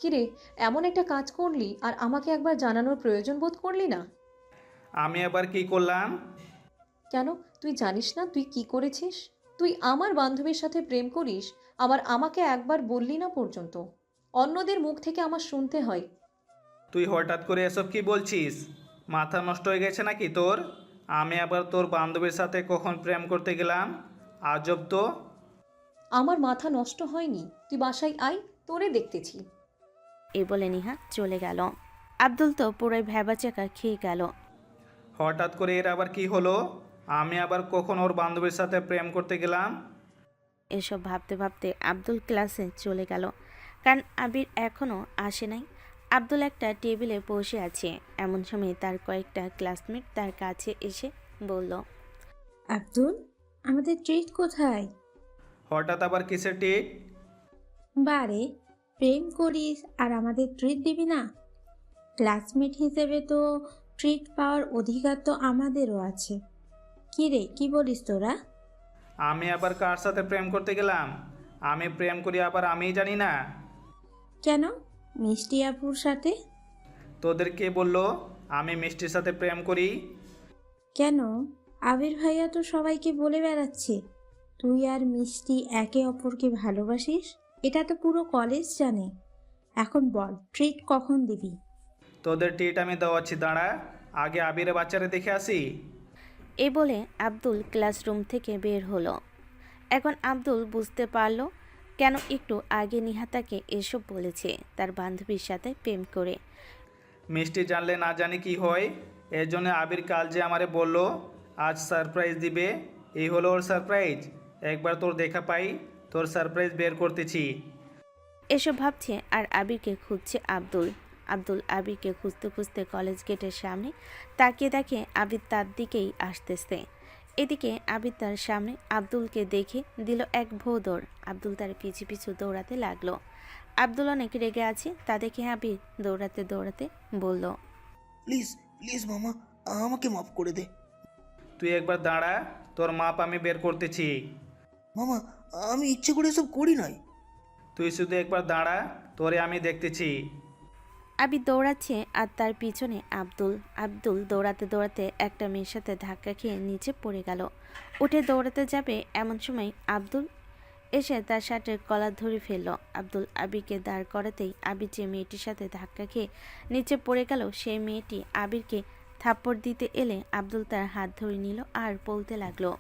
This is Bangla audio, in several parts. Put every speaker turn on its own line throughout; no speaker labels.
কিরে, এমন একটা কাজ করলি আর আমাকে একবার জানানোর প্রয়োজন বোধ করলি না?
আমি আবার কি করলাম?
কেন, তুই জানিস না তুই কি করেছিস? তুই আমার বান্ধবীর সাথে প্রেম করিস, আবার আমাকে একবার বললি না পর্যন্ত। অন্যদের মুখ থেকে আমার শুনতে হয়।
তুই হঠাৎ করে এসব কি বলছিস? মাথা নষ্ট হয়ে গেছে নাকি তোর? আমি আবার তোর বান্ধবীর সাথে কখন প্রেম করতে গেলাম? আজব তো।
আমার মাথা নষ্ট হয়নি, তুই বাসায় আয়, তোরে দেখতেছি।
এই বলে নিহা চলে গেল। আব্দুল তো পুরোই ভ্যাবাচাকা খেয়ে গেল।
হঠাৎ করে এর আবার কি হলো? আমি আবার কখন ওর বান্ধবীর সাথে প্রেম করতে গেলাম?
এসব ভাবতে ভাবতে আব্দুল ক্লাসে চলে গেল, কারণ আবির এখনও আসে নাই। আব্দুল একটা টেবিলে বসে আছে। এমন সময় তার কয়েকটা ক্লাসমেট তার কাছে এসে বলল,
আব্দুল, আমাদের ট্রিট কোথায়?
হঠাৎ আবার কিসের টিক?
বারে, প্রেম করিস আর আমাদের ট্রিট দিবি না? ক্লাসমেট হিসেবে তো ট্রিট পাওয়ার অধিকার তো আমাদেরও আছে। কি রে, কি বলিস তোরা?
আমি আবার কার সাথে প্রেম করতে গেলাম? আমি প্রেম করি আবার আমিই জানি না?
কেন, মিষ্টি আপুর সাথে?
তোদের কে বললো আমি মিষ্টির সাথে প্রেম করি?
কেন, আবির ভাইয়া তো সবাইকে বলে বেড়াচ্ছে তুই আর মিষ্টি একে অপরকে ভালোবাসিস। এটা তো পুরো কলেজ জানে। এখন বল, ট্রিট কখন দিবি?
তোদের টিট আমি দেওয়াচ্ছি, দাঁড়া। আগে আবিরে বাচ্চারে দেখে আসি।
এই বলে আব্দুল ক্লাসরুম থেকে বের হলো। এখন আব্দুল বুঝতে পারল কেন একটু আগে নিহা তাকে এসব বলেছে, তার বান্ধবীর সাথে প্রেম করে।
মিষ্টি জানলে না জানি কি হয়। এর জন্য আবির কাল যে আমারে বলল আজ সারপ্রাইজ দিবে। এই হলো ওর সারপ্রাইজ। একবার তোর দেখা পাই, তোর সারপ্রাইজ বের করতেছি।
এসব ভাবছে আর আবিরকে খুঁজছে আব্দুল। আব্দুল আবিরকে খুঁজতে খুঁজতে কলেজ গেটের সামনে তাকিয়ে দেখে আবির তার দিকেই আসতেছে। এদিকে আবির তার সামনে আব্দুলকে দেখে দিল এক ভোঁদড়। আব্দুল তার পিছু পিছু দৌড়াতে লাগলো। আব্দুল অনেক রেগে আছে, তা দেখে আবির দৌড়াতে দৌড়াতে বলল,
প্লিজ প্লিজ মামা, আমাকে মাফ করে দে।
তুই একবার দাঁড়া, তোর মাপ আমি বের করতেছি।
মামা, আমি ইচ্ছে করে এসব করি নাই।
তুই শুধু একবার দাঁড়া, তোরে আমি দেখতেছি।
আবির দৌড়াচ্ছে আর তার পিছনে আব্দুল। আব্দুল দৌড়াতে দৌড়াতে একটা মেয়ের সাথে ধাক্কা খেয়ে নিচে পড়ে গেল। উঠে দৌড়াতে যাবে এমন সময় আব্দুল এসে তার শার্টের কলার ধরে ফেলল। আব্দুল আবিরকে দাঁড় করাতেই আবির যে মেয়েটির সাথে ধাক্কা খেয়ে নিচে পড়ে গেল, সেই মেয়েটি আবিরকে থাপ্পড় দিতে এলে আব্দুল তার হাত ধরে নিল আর বলতে লাগলো,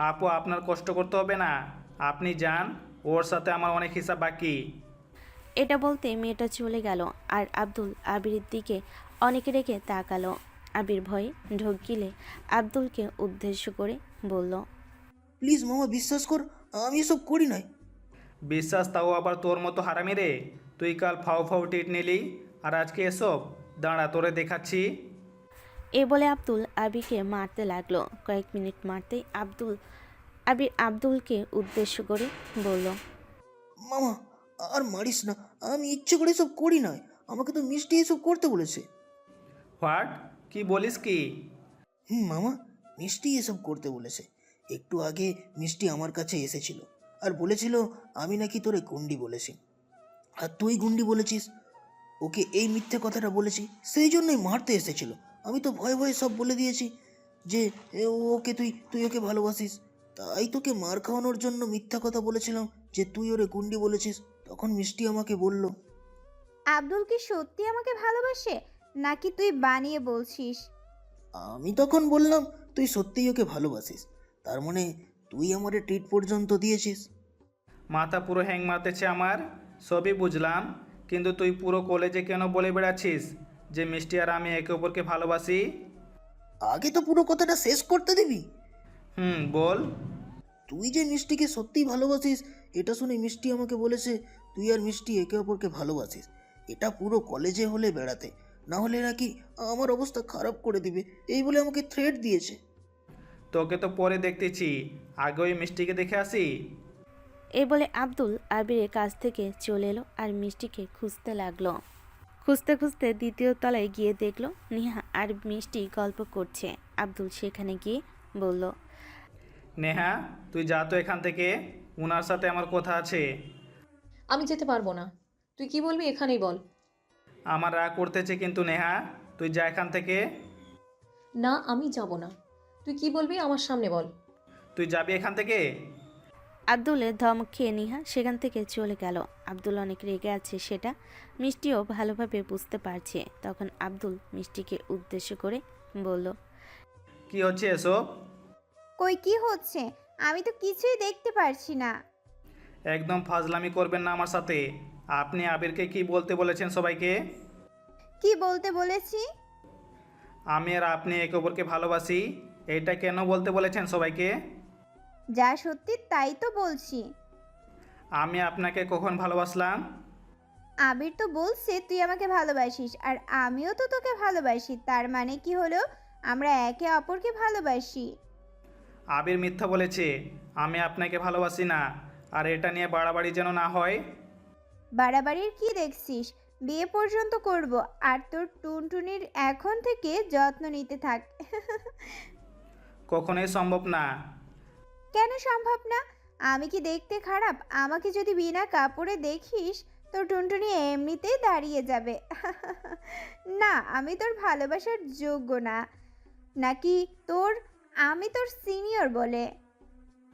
আপু, আপনার কষ্ট করতে হবে না, আপনি যান। ওর সাথে আমার অনেক হিসাব বাকি।
এটা বলতে মেয়েটা চলে গেল আর আব্দুল আবিরের দিকে অনেক রেখে তাকালো। আবির ভয়ে ঢোক গিলে আব্দুলকে উদ্দেশ্য করে বলল,
প্লিজ মামা, বিশ্বাস কর, আমি এসব করি নাই।
বিশ্বাস, তাও আবার তোর মতো হারামি রে? তুই কাল ফাও ফাও টিট নিলি আর আজকে এসব? দাঁড়া, তোরে দেখাচ্ছি।
এ বলে আব্দুল আবিরকে মারতে লাগলো। কয়েক মিনিট মারতেই আবির আব্দুলকে উদ্দেশ্য করে বলল,
মামা, আর মারিস না, আমি ইচ্ছে করে এসব করি নাই। আমাকে তো মিষ্টি এসব করতে বলেছে।
হোয়াট? কি বলিস কি?
মামা, মিষ্টি এসব করতে বলেছে। একটু আগে মিষ্টি আমার কাছে এসেছিল আর বলেছিল আমি নাকি তোরে গুন্ডি বলেছি, আর তুই গুন্ডি বলেছিস। ওকে এই মিথ্যে কথাটা বলেছি, সেই জন্যই মারতে এসেছিল। আমি তো ভয়ে ভয়ে সব বলে দিয়েছি যে ওকে তুই তুই ওকে ভালোবাসিস। তাই তোকে মার খাওয়ানোর জন্য মিথ্যা কথা বলেছিলাম যে তুই ওরে গুন্ডি বলেছিস। তখন মিষ্টি আমাকে বলল।
আব্দুল কি সত্যি আমাকে ভালোবাসে নাকি তুই বানিয়ে বলছিস?
আমি তখন বললাম তুই সত্যিই ওকে ভালোবাসিস, তার মানে তুই আমারে ট্রিট পর্যন্ত দিয়েছিস।
মাথা পুরো হ্যাং মারতেছে আমার। সবই বুঝলাম, কিন্তু তুই পুরো কলেজে কেন বলে বেড়াচ্ছিস যে মিষ্টি আর আমি একে অপরকে ভালোবাসি?
আগে তো পুরো কথাটা শেষ করতে দিবি।
বল।
তুই যে মিষ্টিকে সত্যিই ভালোবাসিস, এটা শুনে মিষ্টি আমাকে বলেছে তুই আর মিষ্টি একে অপরকে ভালোবাসিস। এটা পুরো কলেজে হলে বেড়াতে, না হলে নাকি আমার অবস্থা খারাপ করে দিবে, এই বলে আমাকে থ্রেট দিয়েছে।
তোকে তো পরে দেখতেছি, আগে ওই মিষ্টিকে দেখে আসি।
এই বলে আব্দুল আবিরের কাছ থেকে চলে এলো আর মিষ্টিকে খুঁজতে লাগলো। খুঁজতে খুঁজতে দ্বিতীয় তলায় গিয়ে দেখলো নেহা আর মিষ্টি গল্প করছে। আব্দুল সেখানে গিয়ে বলল,
নেহা, তুই যা তো এখান থেকে, উনার সাথে আমার কথা আছে।
আমি যেতে পারবো না। তুই কি বলবি এখানেই বল।
আমার রাগ করতেছে কিন্তু নেহা, তুই যা এখান থেকে।
না, আমি যাব না। তুই কি বলবি আমার সামনে বল।
তুই যাবি এখান থেকে?
আব্দুলের ধমক খেয়ে নিহা সেখান থেকে চলে গেল। আব্দুল অনেক রেগে আছে সেটা মিষ্টিও ভালোভাবে বুঝতে পারছে। তখন আব্দুল মিষ্টিকে উদ্দেশ্য করে বলল,
কি হচ্ছে এসব?
কই কি হচ্ছে? আমি তো কিছুই দেখতে পারছি না।
একদম ফাজলামি করবেন না আমার সাথে। আপনি আবিরকে কি বলতে বলেছেন সবাইকে?
কি বলতে বলেছি?
আমি আর আপনি একে অপরকে ভালোবাসি, এইটা কেন বলতে বলেছেন সবাইকে?
যা সত্যি তাই তো বলছি।
আমি আপনাকে কখন ভালোবাসলাম?
আবির তো বলছে তুই আমাকে ভালোবাসিস, আর আমিও তো তোকে ভালোবাসি। তার মানে কি হলো? আমরা একে অপরকে ভালোবাসি।
আবির মিথ্যা বলেছে, আমি আপনাকে ভালোবাসি না। আর এটা নিয়ে বাড়াবাড়ি যেন না হয়।
বাড়াবাড়ির কি দেখছিস? বিয়ে পর্যন্ত করব, আর তোর টুনটুনির এখন থেকে যত্ন নিতে থাক।
কখনোই সম্ভব না।
কেন সম্ভব না? আমি কি দেখতে খারাপ? আমাকে যদি বিনা কাপড়ে দেখিস, তোর টুনটুনি এমনিতেই দাঁড়িয়ে যাবে। না, আমি তোর ভালোবাসার যোগ্য না। নাকি তোর আমি তোর সিনিয়র বলে?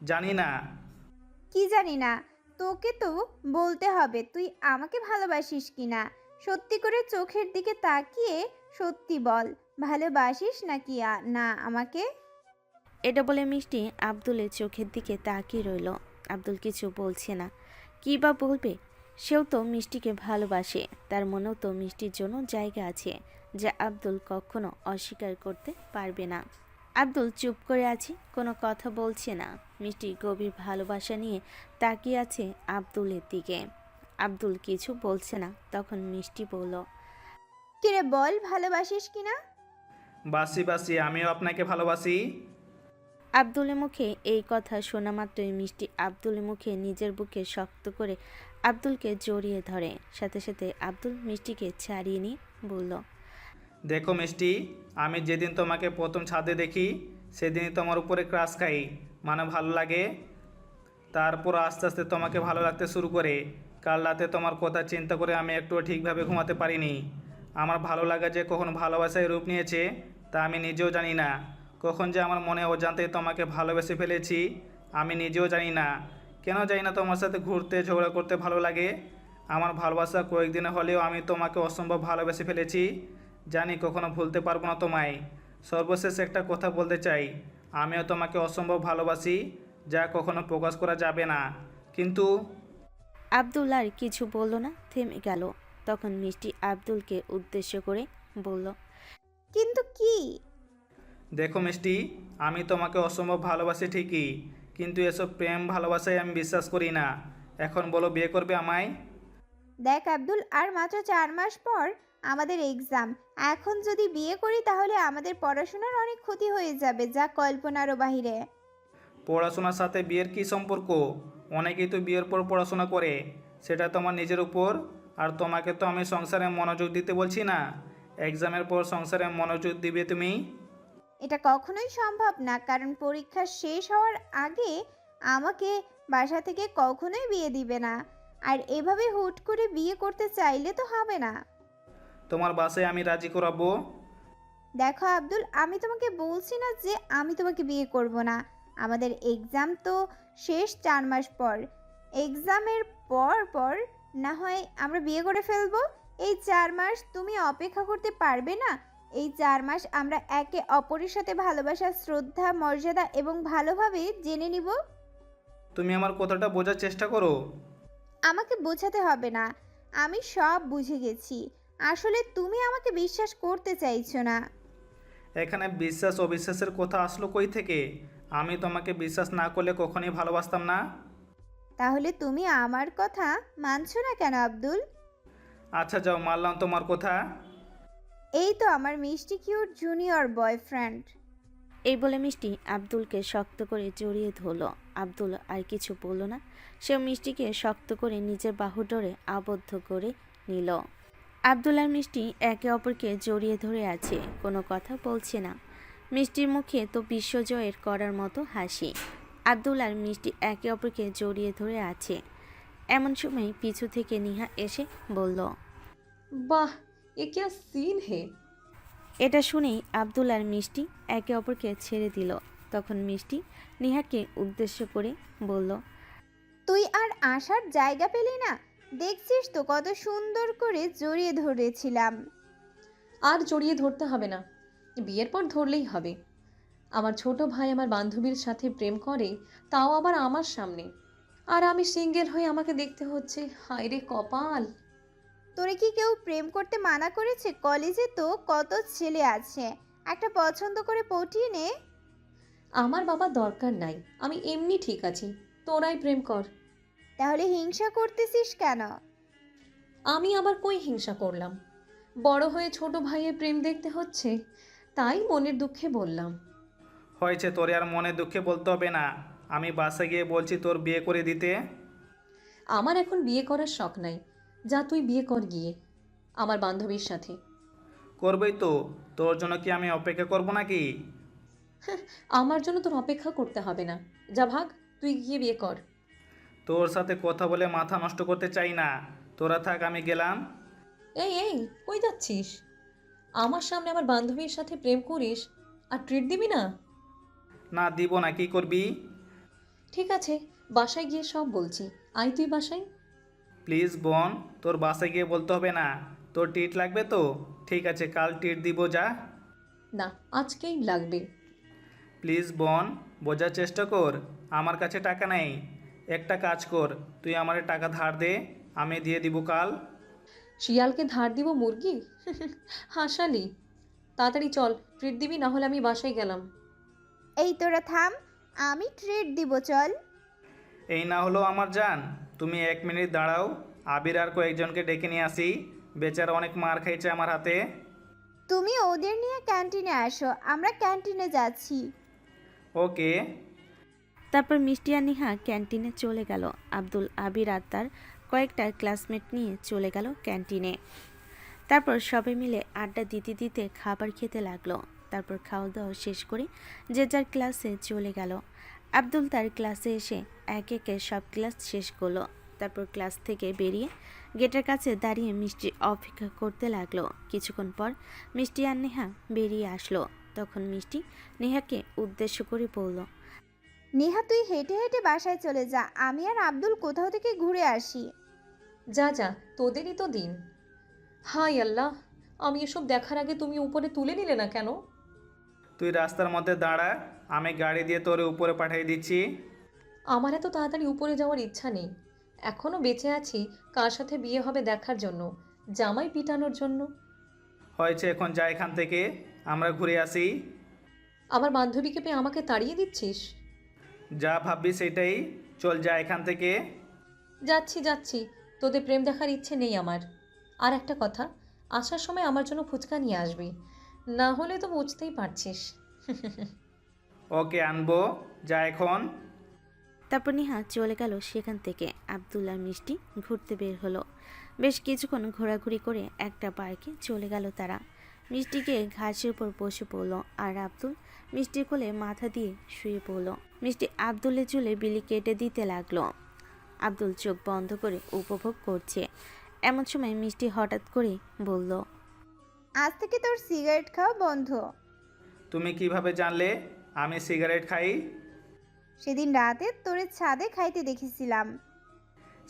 জানি না।
কি জানি না? তোকে তো বলতে হবে তুই আমাকে ভালোবাসিস কিনা। সত্যি করে চোখের দিকে তাকিয়ে সত্যি বল, ভালোবাসিস নাকি না আমাকে?
এটা বলে মিষ্টি আব্দুলের চোখের দিকে তাকিয়ে রইল। আব্দুল কিছু বলছে না, কী বা বলবে? সেও তো মিষ্টিকে ভালোবাসে, তার মনেও তো মিষ্টির জন্য জায়গা আছে, যা আব্দুল কখনো অস্বীকার করতে পারবে না। আব্দুল চুপ করে আছে, কোনো কথা বলছে না। মিষ্টি গভীর ভালোবাসা নিয়ে তাকিয়ে আছে আব্দুলের দিকে। আব্দুল কিছু বলছে না। তখন মিষ্টি বলল,
কিরে বল, ভালোবাসিস কিনা?
বাসি বাসি, আমিও আপনাকে ভালোবাসি।
আব্দুলের মুখে এই কথা শোনা মাত্রই মিষ্টি আব্দুলের মুখে নিজের বুকে শক্ত করে আব্দুলকে জড়িয়ে ধরে। সাথে সাথে আব্দুল মিষ্টিকে ছাড়িয়ে নিয়ে বলল,
দেখো মিষ্টি, আমি যেদিন তোমাকে প্রথম ছাদে দেখি সেদিনই তোমার উপরে ক্রাশ খাই, মানে ভালো লাগে। তারপর আস্তে আস্তে তোমাকে ভালো লাগতে শুরু করে। কাল রাতে তোমার কথা চিন্তা করে আমি একটুও ঠিকভাবে ঘুমাতে পারিনি। আমার ভালো লাগা যে কখন ভালোবাসায় রূপ নিয়েছে তা আমি নিজেও জানি না। কখন যে আমার মনে অজান্তে তোমাকে ভালোবেসে ফেলেছি আমি নিজেও জানি না। কেন জানি না তোমার সাথে ঘুরতে ঝগড়া করতে ভালো লাগে। আমার ভালোবাসা কয়েকদিনে হলেও আমি তোমাকে অসম্ভব ভালোবেসে ফেলেছি। জানি কখনো ভুলতে পারবো না তোমায়। সর্বশেষ একটা কথা বলতে চাই, আমিও তোমাকে অসম্ভব ভালোবাসি, যা কখনো প্রকাশ করা যাবে না। কিন্তু
আব্দুল আর কিছু বলল না, থেমে গেল। তখন মিষ্টি আব্দুলকে উদ্দেশ্য করে বলল,
কিন্তু কি?
দেখো মিষ্টি, আমি তোমাকে অসম্ভব ভালোবাসি ঠিকই, কিন্তু এসব প্রেম ভালোবাসায় আমি বিশ্বাস করি না। এখন বলো, বিয়ে করবে আমায়?
দেখ আব্দুল, আর মাত্র 4 মাস পর আমাদের এক্সাম। এখন যদি বিয়ে করি তাহলে আমাদের পড়াশোনার অনেক ক্ষতি হয়ে যাবে, যা কল্পনারও বাহিরে।
পড়াশোনার সাথে বিয়ের কী সম্পর্ক? অনেকেই তো বিয়ের পর পড়াশোনা করে, সেটা তোমার নিজের উপর। আর তোমাকে তো আমি সংসারে মনোযোগ দিতে বলছি না। এক্সামের পর সংসারে মনোযোগ দিবে তুমি।
এটা কখনোই সম্ভব না, কারণ পরীক্ষা শেষ হওয়ার আগে আমাকে বাসা থেকে কখনোই বিয়ে দিবে না। আর এভাবে হুট করে বিয়ে করতে চাইলে তো হবে না।
তোমার বাসায় আমি রাজি করাবো।
দেখো আব্দুল, আমি তোমাকে বলছি না যে আমি তোমাকে বিয়ে করব না। আমাদের এক্সাম তো শেষ 4 মাস পর। এক্সামের পর পর না হয় আমরা বিয়ে করে ফেলবো। এই 4 মাস তুমি অপেক্ষা করতে পারবে না? এই 4 মাস আমরা একে অপরের সাথে ভালোবাসা, শ্রদ্ধা, মর্যাদা এবং ভালোভাবে জেনে নিব।
তুমি আমার কথাটা বোঝার চেষ্টা করো।
আমাকে বোঝাতে হবে না, আমি সব বুঝে গেছি। আসলে তুমি আমাকে বিশ্বাস করতে চাইছো না।
এখানে বিশ্বাস অবিশ্বাসের কথা আসলো কই থেকে? আমি তোমাকে বিশ্বাস না করলে কখনোই ভালোবাসতাম না।
তাহলে তুমি আমার কথা মানছো না কেন আব্দুল?
আচ্ছা যাও, মানলাম তোমার কথা।
এই তো আমার মিষ্টি কিউট জুনিয়র বয়ফ্রেন্ড।
এই বলে মিষ্টি আব্দুলকে শক্ত করে জড়িয়ে ধরল। আব্দুল আর কিছু বলল না, সেও মিষ্টিকে শক্ত করে নিজের বাহু ডোরে আবদ্ধ করে নিল। আব্দুল আর মিষ্টি একে অপরকে জড়িয়ে ধরে আছে, কোনো কথা বলছে না। মিষ্টির মুখে তো বিশ্বজয়ের করার মতো হাসি। আব্দুল আর মিষ্টি একে অপরকে জড়িয়ে ধরে আছে। এমন সময় পিছু থেকে নিহা এসে বলল।
বাহ, এ क्या सीन है।
এটা শুনেই আব্দুল আর মিষ্টি একে অপরকে ছেড়ে দিল। তখন মিষ্টি নিহাকে উদ্দেশ্য করে বলল।
তুই আর আসার জায়গা পেলি না? দেখছিস তো কত সুন্দর করে জড়িয়ে ধরেছিলাম।
আর জড়িয়ে ধরতে হবে না, বিয়ের পর ধরলেই হবে। আমার ছোট ভাই আমার বান্ধবীর সাথে প্রেম করে, তাও আবার আমার সামনে। আর আমি সিঙ্গেল হয়ে আমাকে দেখতে হচ্ছে। হায় রে কপাল।
তোরে কি কেউ প্রেম করতে মানা করেছে? কলেজে তো কত ছেলে আছে, একটা পছন্দ করে পটিয়ে নে।
আমার বাবা দরকার নাই, আমি এমনি ঠিক আছি। তোরাই প্রেম কর।
তাহলে হিংসা করতেছিস কেন?
আমি আবার কই হিংসা করলাম? বড় হয়ে ছোট ভাইয়ের প্রেম দেখতে হচ্ছে, তাই মনের দুঃখে বললাম।
হয়েছে, তোর আর মনে দুঃখে বলতে হবে না। আমি বাসে গিয়ে বলছি তোর বিয়ে করে দিতে।
আমার এখন বিয়ে করার শখ নাই। যা তুই বিয়ে কর গিয়ে আমার বান্ধবীর সাথে।
করবই তো, তোর জন্য কি আমি অপেক্ষা করব নাকি?
আমার জন্য তোর অপেক্ষা করতে হবে না। যা ভাগ, তুই গিয়ে বিয়ে কর।
তোর সাথে কথা বলে মাথা নষ্ট করতে চাই না। তোরা থাক, আমি গেলাম।
এই এই, কই যাচ্ছিস? আমার সামনে আমার বান্ধবীর সাথে প্রেম করিস আর ট্রিট দিবি না?
না দিব না, কি করবি?
ঠিক আছে, বাসায় গিয়ে সব বলছি। আয় তুই বাসায়।
প্লিজ বোন, তোর বাসায় গিয়ে বলতে হবে না। তোর টিট লাগবে তো? ঠিক আছে, কাল টিট দিব, যা।
না, আজকেই লাগবে।
প্লিজ বোন, বোঝার চেষ্টা কর। আমার কাছে টাকা নেই। একটা কাজ কর, তুই আমার টাকা ধার দে, আমি দিয়ে দিব কাল।
শিয়ালকে ধার দিব মুরগি? হাসালি। তাড়াতাড়ি চল, ট্রিট দিবি, না হলে আমি বাসায় গেলাম।
এই তোরা থাম, আমি ট্রিট দিব, চল।
এই না হলো আমার জান, তুমি 1 মিনিট দাঁড়াও। আবির আর কয়েকজনকে ডেকে নিয়ে আসি। বেচারা অনেক মার খাইছে আমার হাতে।
তুমি ওদের নিয়ে ক্যান্টিনে আসো, আমরা ক্যান্টিনে যাচ্ছি।
ওকে।
তারপর মিষ্টি আর নিহা ক্যান্টিনে চলে গেল। আব্দুল, আবির আর তার কয়েকটা ক্লাসমেট নিয়ে চলে গেল ক্যান্টিনে। তারপর সবাই মিলে আড্ডা দিতে দিতে খাবার খেতে লাগলো। তারপর খাওয়া দাওয়া শেষ করে যে যার ক্লাসে চলে গেল। আব্দুল তার ক্লাসে এসে এক একে সব ক্লাস শেষ করলো। তারপর ক্লাস থেকে বেরিয়ে গেটের কাছে দাঁড়িয়ে মিষ্টি অপেক্ষা করতে লাগলো। কিছুক্ষণ পর মিষ্টি আর নেহা বেরিয়ে আসলো। তখন মিষ্টি নেহাকে উদ্দেশ্য করে বলল।
নেহা, তুই হেঁটে হেঁটে বাসায় চলে যা, আমি আর আব্দুল কোথাও থেকে ঘুরে আসি।
যা যা, তোদেরই তো দিন। হায় আল্লাহ, আমি এসব দেখার আগে তুমি উপরে তুলে নিলে না কেন?
তুই রাস্তার মধ্যে দাঁড়া, আমি গাড়ি দিয়ে তোরে উপরে পাঠিয়ে দিচ্ছি।
আমার এত তাড়াতাড়ি উপরে যাওয়ার ইচ্ছা নেই। এখনও বেঁচে আছি কার সাথে বিয়ে হবে দেখার জন্য, জামাই পিটানোর জন্য।
হয়েছে, এখন যা এখান থেকে, আমরা ঘুরে আসি।
আমার বান্ধবীকে পেয়ে আমাকে তাড়িয়ে দিচ্ছিস?
যা ভাববি সেটাই, চল যা এখান থেকে।
যাচ্ছি যাচ্ছি, তোদের প্রেম দেখার ইচ্ছে নেই আমার। আর একটা কথা, আসার সময় আমার জন্য ফুচকা নিয়ে আসবি, না হলে তো বুঝতেই পারছিস।
ওকে, আনবো, যা এখন।
তারপর নিহা চলে গেল সেখান থেকে। আব্দুল আর মিষ্টি ঘুরতে বের হলো। বেশ কিছুক্ষণ ঘোরাঘুরি করে একটা পার্কে চলে গেল তারা। মিষ্টিকে ঘাসের উপর বসে পড়লো আর আব্দুল মিষ্টির কোলে মাথা দিয়ে শুয়ে পড়লো। মিষ্টি আব্দুলের চুলে বিলি কেটে দিতে লাগলো। আব্দুল চোখ বন্ধ করে উপভোগ করছে। এমন সময় মিষ্টি হঠাৎ করে বলল।
আজ থেকে তোর সিগারেট খাওয়া বন্ধ।
তুমি কিভাবে জানলে আমি সিগারেট খাই?
সেদিন রাতে তোরে ছাদে খাইতে দেখেছিলাম।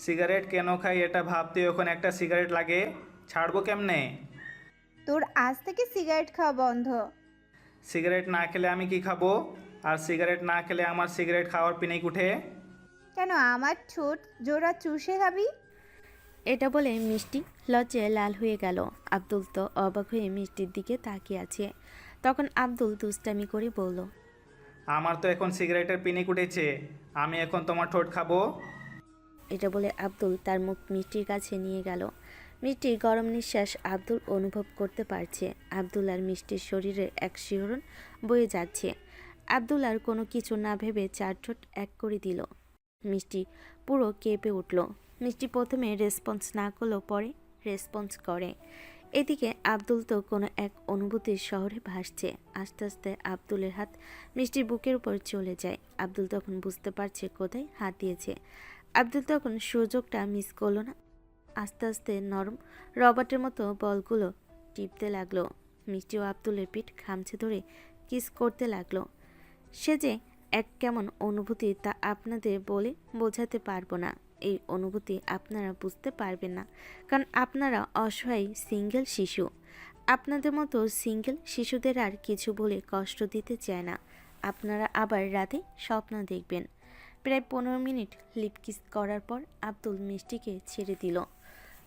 সিগারেট কেন খাই এটা ভাবতে এখন একটা সিগারেট লাগে, ছাড়বো কেমনে?
তোর আজ থেকে সিগারেট খাওয়া বন্ধ।
সিগারেট না খেলে আমি কি খাবো? আর সিগারেট না খেলে আমার সিগারেট খাওয়ার পিনিক উঠে।
কেন আমার ঠোঁট জোড়া চুষে খাবি?
এটা বলে মিষ্টি লজ্জায় লাল হয়ে গেল। আব্দুল তো অবাক হয়ে মিষ্টির দিকে তাকিয়ে আছে। তখন আব্দুল দুষ্টামি করে বলল।
আমার তো এখন সিগারেটের পিনিক উঠেছে, আমি এখন তোমার ঠোঁট খাবো?
এটা বলে আব্দুল তার মুখ মিষ্টির কাছে নিয়ে গেল। মিষ্টির গরম নিঃশ্বাস আব্দুল অনুভব করতে পারছে। আব্দুল আর মিষ্টির শরীরে এক শিহরণ বয়ে যাচ্ছে। আব্দুল আর কোনো কিছু না ভেবে 4 ঠোঁট এক করে দিল। মিষ্টি পুরো কেঁপে উঠল। মিষ্টি প্রথমে রেসপন্স না করলেও পরে রেসপন্স করে। এদিকে আব্দুল তো কোনো এক অনুভূতির শহরে ভাসছে। আস্তে আস্তে আব্দুলের হাত মিষ্টির বুকের উপর চলে যায়। আব্দুল তখন বুঝতে পারছে কোথায় হাত দিয়েছে। আব্দুল তখন সুযোগটা মিস করলো না। আস্তে আস্তে নরম রবার্টের মতো বলগুলো টিপতে লাগলো। মিষ্টি ও আব্দুলের পিঠ খামচে ধরে কিস করতে লাগলো। সে যে এক কেমন অনুভূতি তা আপনাদের বলে বোঝাতে পারবো না। এই অনুভূতি আপনারা বুঝতে পারবেন না, কারণ আপনারা অসহায় সিঙ্গেল শিশু। আপনাদের মতো সিঙ্গেল শিশুদের আর কিছু বলে কষ্ট দিতে চায় না। আপনারা আবার রাতে স্বপ্ন দেখবেন। প্রায় 15 মিনিট লিপ কিস করার পর আব্দুল মিষ্টিকে ছেড়ে দিল।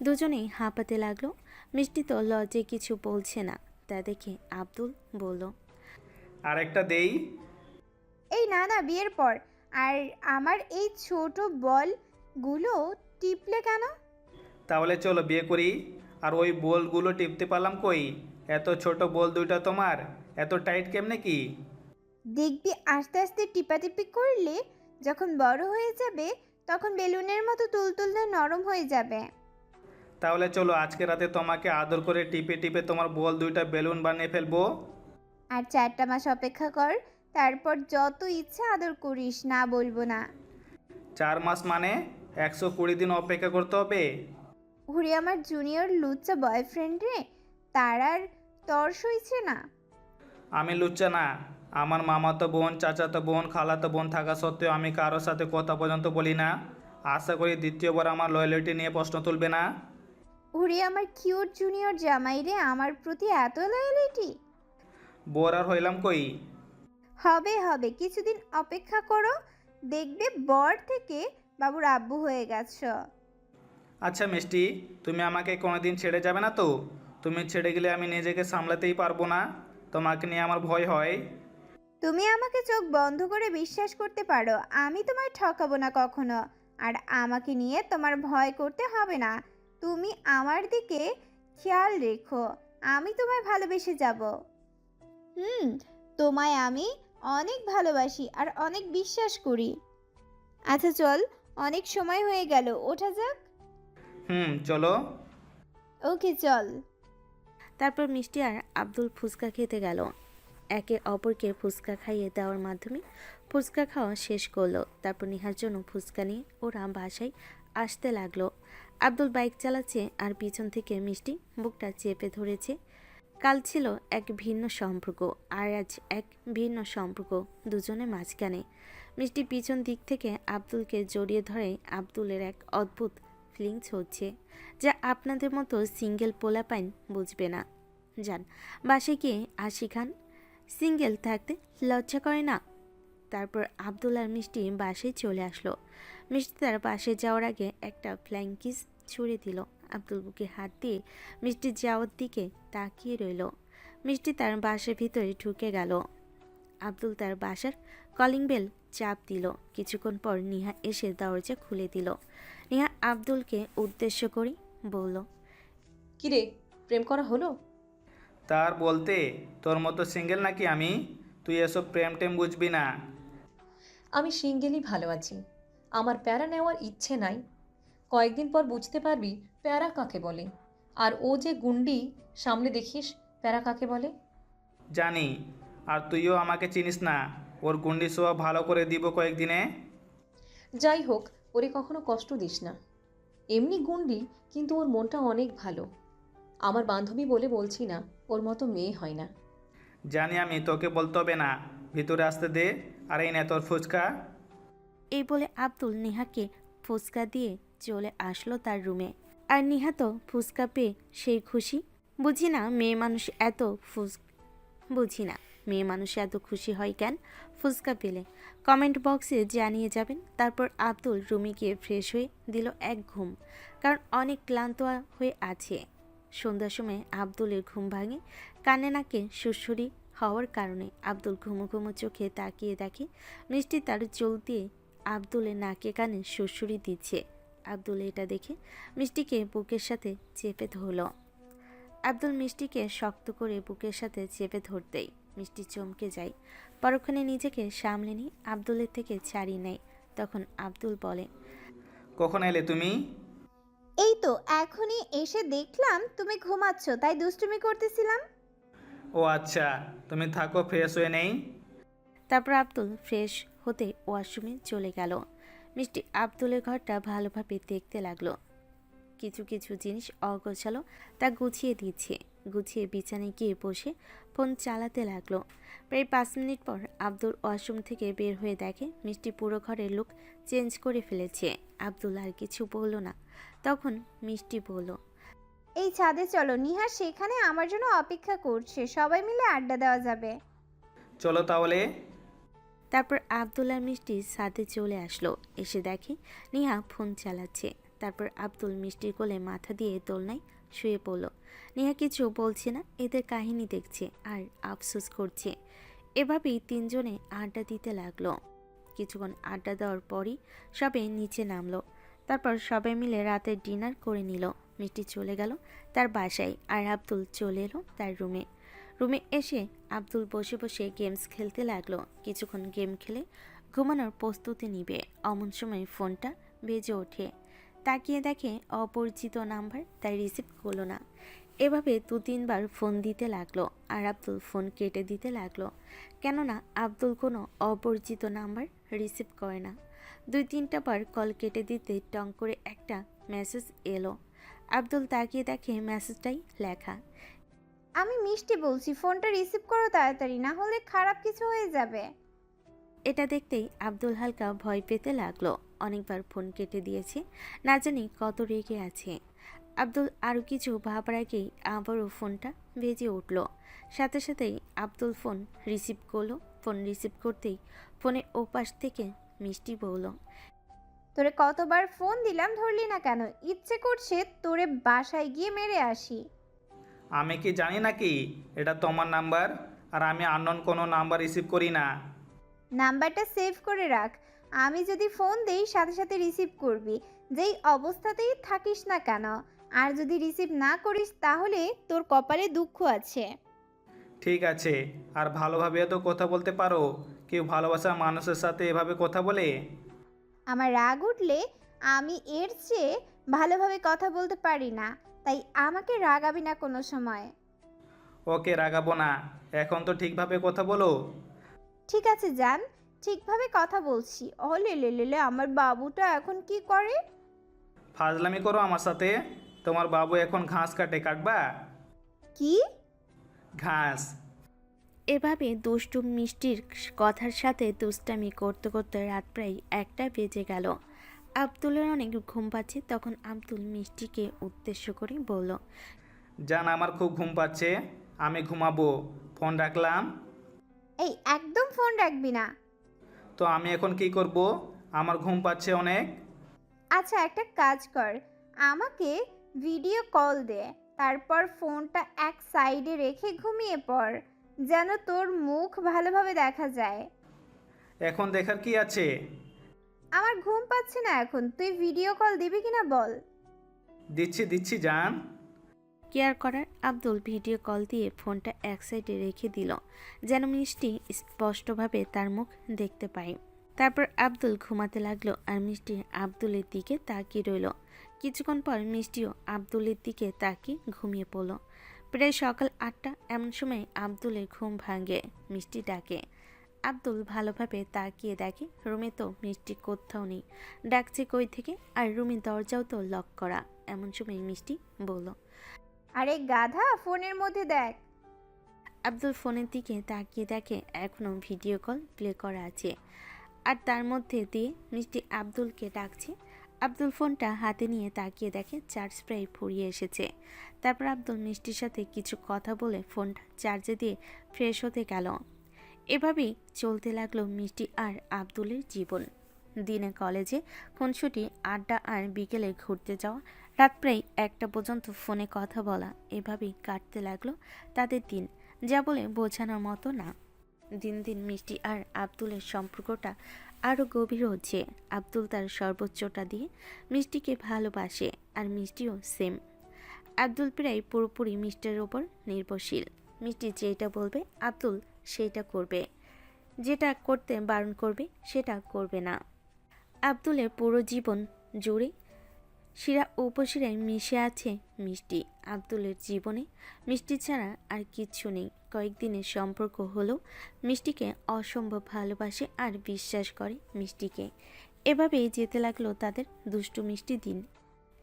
দুজনেই হাঁপাতে লাগলো। মিষ্টি তো লজ্জে কিছু বলছে না, তা দেখে আব্দুল বলল,
আর একটা দেই?
এই না না, বিয়ের পর। আর আমার এই ছোট বলগুলো টিপলে কেন?
তাহলে চলো বিয়ে করি। আর ওই বলগুলো টিপতে পারলাম কই? এত ছোট বল দুইটা তোমার, এত টাইট কেমনে কি?
দেখবি আস্তে আস্তে টিপাটিপি করলে যখন বড় হয়ে যাবে তখন বেলুনের মতো তুলতুলে নরম হয়ে যাবে।
তাহলে চলো আজকে রাতে তোমাকে আদর করে টিপে টিপে তোমার বল দুইটা বেলুন বানিয়ে ফেলবো।
আর 4টা মাস অপেক্ষা কর, তারপর যত ইচ্ছা আদর করিস, না বলবো না।
4 মাস মানে 120 দিন অপেক্ষা করতে হবে?
ঘুরে আমার জুনিয়র লুচ্চা বয়ফ্রেন্ড রে, তার আর তর সইছে না।
আমি লুচ্চা না। আমার মামাতো বোন, চাচাতো বোন, খালাতো বোন থাকা সত্ত্বেও আমি কারোর সাথে কথা পর্যন্ত বলি না। আশা করি দ্বিতীয়বার আমার লয়্যালিটি নিয়ে প্রশ্ন তুলবে না।
ঘুরে আমার কিউট জুনিয়র জামাই রে, আমার প্রতি এত লয়ালিটি।
বোর আর হইলাম কই?
হবে হবে, কিছুদিন অপেক্ষা করো, দেখবে বর থেকে বাবুর আব্বু হয়ে গেছ।
আচ্ছা মিষ্টি, তুমি আমাকে কোনোদিন ছেড়ে যাবে না তো? তুমি ছেড়ে গেলে আমি নিজেকে সামলাতেই পারবো না। তোমাকে নিয়ে আমার ভয় হয়।
তুমি আমাকে চোখ বন্ধ করে বিশ্বাস করতে পারো, আমি তোমায় ঠকাবো না কখনো। আর আমাকে নিয়ে তোমার ভয় করতে হবে না। তুমি আমার দিকে খেয়াল রেখো, আমি তোমায় ভালোবেসে যাব। তোমায় আমি অনেক ভালোবাসি আর অনেক বিশ্বাস করি। আচ্ছা চল, অনেক সময় হয়ে গেল, ওঠা যাক।
চলো।
ওকে চল।
তারপর মিষ্টি আর আব্দুল ফুচকা খেতে গেল। একে অপরকে ফুচকা খাইয়ে দেওয়ার মাধ্যমে ফুচকা খাওয়া শেষ করলো। তারপর নিহার জন্য ফুচকা নিয়ে ওরা বাসায় আসতে লাগলো। আব্দুল বাইক চালাচ্ছে আর পিছন থেকে মিষ্টি বুকটা চেপে ধরেছে। কাল ছিল এক ভিন্ন সম্পর্ক, আর আজ এক ভিন্ন সম্পর্ক দুজনের মাঝখানে। মিষ্টি পিছন দিক থেকে আব্দুলকে জড়িয়ে ধরে। আব্দুলের এক অদ্ভুত ফিলিংস হচ্ছে, যা আপনাদের মতো সিঙ্গেল পোলাপাইন বুঝবে না। যান বাসায় গিয়ে আশি খান, সিঙ্গেল থাকতে লজ্জা করে না। তারপর আব্দুল আর মিষ্টি বাসায় চলে আসলো। মিষ্টি তার বাসে যাওয়ার আগে একটা ফ্লাইং কিস ছুঁড়ে দিল। আব্দুল বুকে হাত দিয়ে মিষ্টি যাওয়ার দিকে তাকিয়ে রইল। মিষ্টি তার বাসার ভিতরে ঢুকে গেল। আব্দুল তার বাসার কলিং বেল চাপ দিল। কিছুক্ষণ পর নিহা এসে দরজা খুলে দিল। নিহা আব্দুলকে উদ্দেশ্য করে বলল,
কিরে, প্রেম করা হলো?
তার বলতে, তোর মতো সিঙ্গেল নাকি আমি? তুই এসব প্রেম টেম বুঝবি না।
আমি সিঙ্গেলই ভালো আছি, আমার প্যারা নেওয়ার ইচ্ছে নাই। কয়েকদিন পর বুঝতে পারবি প্যারা কাকে বলে। আর ও যে গুন্ডি, সামনে দেখিস প্যারা কাকে বলে।
জানি, আর তুইও আমাকে চিনিস না। ওর গুন্ডি স্বভাব ভালো করে দিব কয়েকদিনে।
যাই হোক, ওরে কখনো কষ্ট দিস না। এমনি গুন্ডি, কিন্তু ওর মনটা অনেক ভালো। আমার বান্ধবী বলে বলছি না, ওর মতো মেয়ে হয় না।
জানি আমি, তোকে বলতে হবে না। ভিতরে আসতে দে। আর এই নে তোর ফুচকা।
এই বলে আব্দুল নিহাকে ফুচকা দিয়ে চলে আসলো তার রুমে। আর নিহা তো ফুচকা পেয়ে সেই খুশি। বুঝি না মেয়ে মানুষ এত খুশি হয় কেন ফুচকা পেলে। কমেন্ট বক্সে জানিয়ে যাবেন। তারপর আব্দুল রুমে গিয়ে ফ্রেশ হয়ে দিল এক ঘুম, কারণ অনেক ক্লান্ত হয়ে আছে। সন্ধ্যার সময় আব্দুলের ঘুম ভাঙে কানে নাকে সুরসুরি হওয়ার কারণে। আব্দুল ঘুমো ঘুমো চোখে তাকিয়ে দেখে মিষ্টি তার চোখ দিয়ে আব্দুলের নাকে কানে সুরসুরি দিচ্ছে। আব্দুল এটা দেখে মিষ্টিকে বুকের সাথে চেপে ধরল। আব্দুল মিষ্টিকে শক্ত করে বুকের সাথে চেপে ধরতেই মিষ্টি চমকে যায়। পরক্ষণে নিজেকে সামলে নিয়ে আব্দুলের থেকে ছাড়িয়ে নেয়। তখন আব্দুল বলে,
কখন এলে তুমি?
এই তো এখনই এসে দেখলাম তুমি ঘুমাচ্ছ, তাই দুষ্টুমি করতেছিলাম।
ও আচ্ছা, তুমি থাকো, ফ্রেশ হয়ে নেই।
তারপর আব্দুল ফ্রেশ হতে ওয়াশরুমে চলে গেল। মিষ্টি আব্দুলের ঘরটা ভালোভাবে দেখতে লাগলো। কিছু কিছু জিনিস অগোছালো, তা গুছিয়ে দিচ্ছে। গুছিয়ে বিছানায় গিয়ে বসে ফোন চালাতে লাগলো। প্রায় 5 মিনিট পর আব্দুল ওয়াশরুম থেকে বের হয়ে দেখে মিষ্টি পুরো ঘরের লুক চেঞ্জ করে ফেলেছে। আব্দুল আর কিছু বলল না। তখন মিষ্টি বলল,
এই ছাদে চলো, নিহার সেখানে আমার জন্য অপেক্ষা করছে, সবাই মিলে আড্ডা দেওয়া যাবে।
চলো তাহলে।
তারপর আব্দুল আর মিষ্টি ছাদে চলে আসলো। এসে দেখে নিহা ফোন চালাচ্ছে। তারপর আব্দুল মিষ্টির কোলে মাথা দিয়ে দোলনায় শুয়ে পড়ল। নিহা কিছু বলছে না, এদের কাহিনী দেখছে আর আফসোস করছে। এভাবেই তিনজনে আড্ডা দিতে লাগলো। কিছুক্ষণ আড্ডা দেওয়ার পরই সবে নিচে নামলো। তারপর সবাই মিলে রাতের ডিনার করে নিল। মিষ্টি চলে গেল তার বাসায়, আর আব্দুল চলে এলো তার রুমে। রুমে এসে আব্দুল বসে বসে গেমস খেলতে লাগলো। কিছুক্ষণ গেম খেলে ঘুমানোর প্রস্তুতি নিবে, অমন সময় ফোনটা বেজে ওঠে। তাকিয়ে দেখে অপরিচিত নাম্বার, তাই রিসিভ করলো না। এভাবে 2-3 বার ফোন দিতে লাগলো, আর আব্দুল ফোন কেটে দিতে লাগলো। কেননা আব্দুল কোনো অপরিচিত নাম্বার রিসিভ করে না। 2-3টা বার কল কেটে দিতে টং করে একটা মেসেজ এলো। আব্দুল তাকিয়ে দেখে মেসেজটাই লেখা,
আমি মিষ্টি বলছি, ফোনটা রিসিভ করো তাড়াতাড়ি, না হলে খারাপ কিছু হয়ে যাবে।
এটা দেখতেই আব্দুল হালকা ভয় পেতে লাগলো। অনেকবার ফোন কেটে দিয়েছে, না জানি কত রেগে আছে। আব্দুল আরও কিছু ভাবার আগেই আবারও ফোনটা বেজে উঠল। সাথে সাথেই আব্দুল ফোন রিসিভ করলো। ফোন রিসিভ করতেই ফোনের ওপাশ থেকে মিষ্টি বলল,
তোরে কতবার ফোন দিলাম, ধরলি না কেন? ইচ্ছে করছে তোরে বাসায় গিয়ে মেরে আসি।
আমি কি জানি নাকি এটা তোমার নাম্বার? আর আমি আননোন কোনো নাম্বার রিসিভ করি না।
নাম্বারটা সেভ করে রাখ, আমি যদি ফোন দেই সাথে সাথে রিসিভ করবি, যেই অবস্থাতেই থাকিস না কেন। আর যদি রিসিভ না করিস তাহলে তোর কপালে দুঃখ আছে।
ঠিক আছে, আর ভালোভাবেও তো কথা বলতে পারো। কেউ ভালোবাসা মানুষের সাথে এভাবে কথা বলে?
আমার রাগ উঠলে আমি এর চেয়ে ভালোভাবে কথা বলতে পারি না, তাই আমাকে রাগাবি না কোনো সময়।
ওকে, রাগাবো না। এখন তো ঠিকভাবে কথা বলো।
ঠিক আছে জান, ঠিকভাবে কথা বলছি। ওলে লে আমার বাবুটা এখন কি করে?
ফাজলামি করো আমার সাথে? তোমার বাবু এখন ঘাস কাটবা?
কি?
ঘাস।
এভাবে দুষ্টু মিষ্টির কথার সাথে দুষ্টামি করতে করতে রাত প্রায় 1টা বেজে গেল। আব্দুলের অনেক ঘুম পাচ্ছে। তখন আব্দুল মিষ্টিকে উদ্দেশ্য করে বলল,
জান, আমার খুব ঘুম পাচ্ছে, আমি ঘুমাবো। ফোন রাখলাম।
এই একদম ফোন রাখবি না।
তো আমি এখন কি করব? আমার ঘুম পাচ্ছে অনেক।
আচ্ছা একটা কাজ কর, আমাকে ভিডিও কল দে, তারপর ফোনটা এক সাইডে রেখে ঘুমিয়ে পড়, যেন তোর মুখ ভালোভাবে দেখা যায়।
এখন দেখার কি আছে?
আমার ঘুম পাচ্ছে না এখন, তুই ভিডিও কল দিবি কিনা বল।
দিচ্ছি জান।
কেয়ার করার আব্দুল ভিডিও কল দিয়ে ফোনটা এক সাইডে রেখে দিল, যেন মিষ্টি স্পষ্টভাবে তার মুখ দেখতে পায়। তারপর আব্দুল ঘুমাতে লাগলো, আর মিষ্টি আব্দুলের দিকে তাকিয়ে রইল। কিছুক্ষণ পর মিষ্টিও আব্দুলের দিকে তাকিয়ে ঘুমিয়ে পড়ল। প্রায় সকাল 8টা, এমন সময় আব্দুলের ঘুম ভাঙে। মিষ্টি ডাকে। আব্দুল ভালোভাবে তাকিয়ে দেখে রুমে তো মিষ্টি কোথাও নেই। ডাকছে কই থেকে, আর রুমের দরজাও তো লক করা। এমন সময় মিষ্টি বলল,
আরে গাধা, ফোনের মধ্যে দেখ।
আব্দুল ফোনের দিকে তাকিয়ে দেখে এখনও ভিডিও কল প্লে করা আছে, আর তার মধ্যে দিয়ে মিষ্টি আব্দুলকে ডাকছে। আব্দুল ফোনটা হাতে নিয়ে তাকিয়ে দেখে চার্জ প্রায় ফুরিয়ে এসেছে। তারপর আব্দুল মিষ্টির সাথে কিছু কথা বলে ফোনটা চার্জে দিয়ে ফ্রেশ হতে গেল। এভাবেই চলতে লাগলো মিষ্টি আর আব্দুলের জীবন। দিনে কলেজে খুনসুটি, আড্ডা, আর বিকেলে ঘুরতে যাওয়া, রাত প্রায় 1টা পর্যন্ত ফোনে কথা বলা, এভাবেই কাটতে লাগলো তাদের দিন, যা বলে বোঝানোর মতো না। দিন দিন মিষ্টি আর আব্দুলের সম্পর্কটা আরও গভীর হচ্ছে। আব্দুল তার সর্বোচ্চটা দিয়ে মিষ্টিকে ভালোবাসে, আর মিষ্টিও সেম। আব্দুল প্রায় পুরোপুরি মিষ্টির ওপর নির্ভরশীল। মিষ্টি যেটা বলবে আব্দুল সেইটা করবে, যেটা করতে বারণ করবে সেটা করবে না। আব্দুলের পুরো জীবন জুড়ে শিরা উপশিরায় মিশে আছে মিষ্টি। আব্দুলের জীবনে মিষ্টি ছাড়া আর কিচ্ছু নেই। কয়েকদিনের সম্পর্ক হলেও মিষ্টিকে অসম্ভব ভালোবাসে আর বিশ্বাস করে মিষ্টিকে। এভাবেই যেতে লাগলো তাদের দুষ্টু মিষ্টি দিন।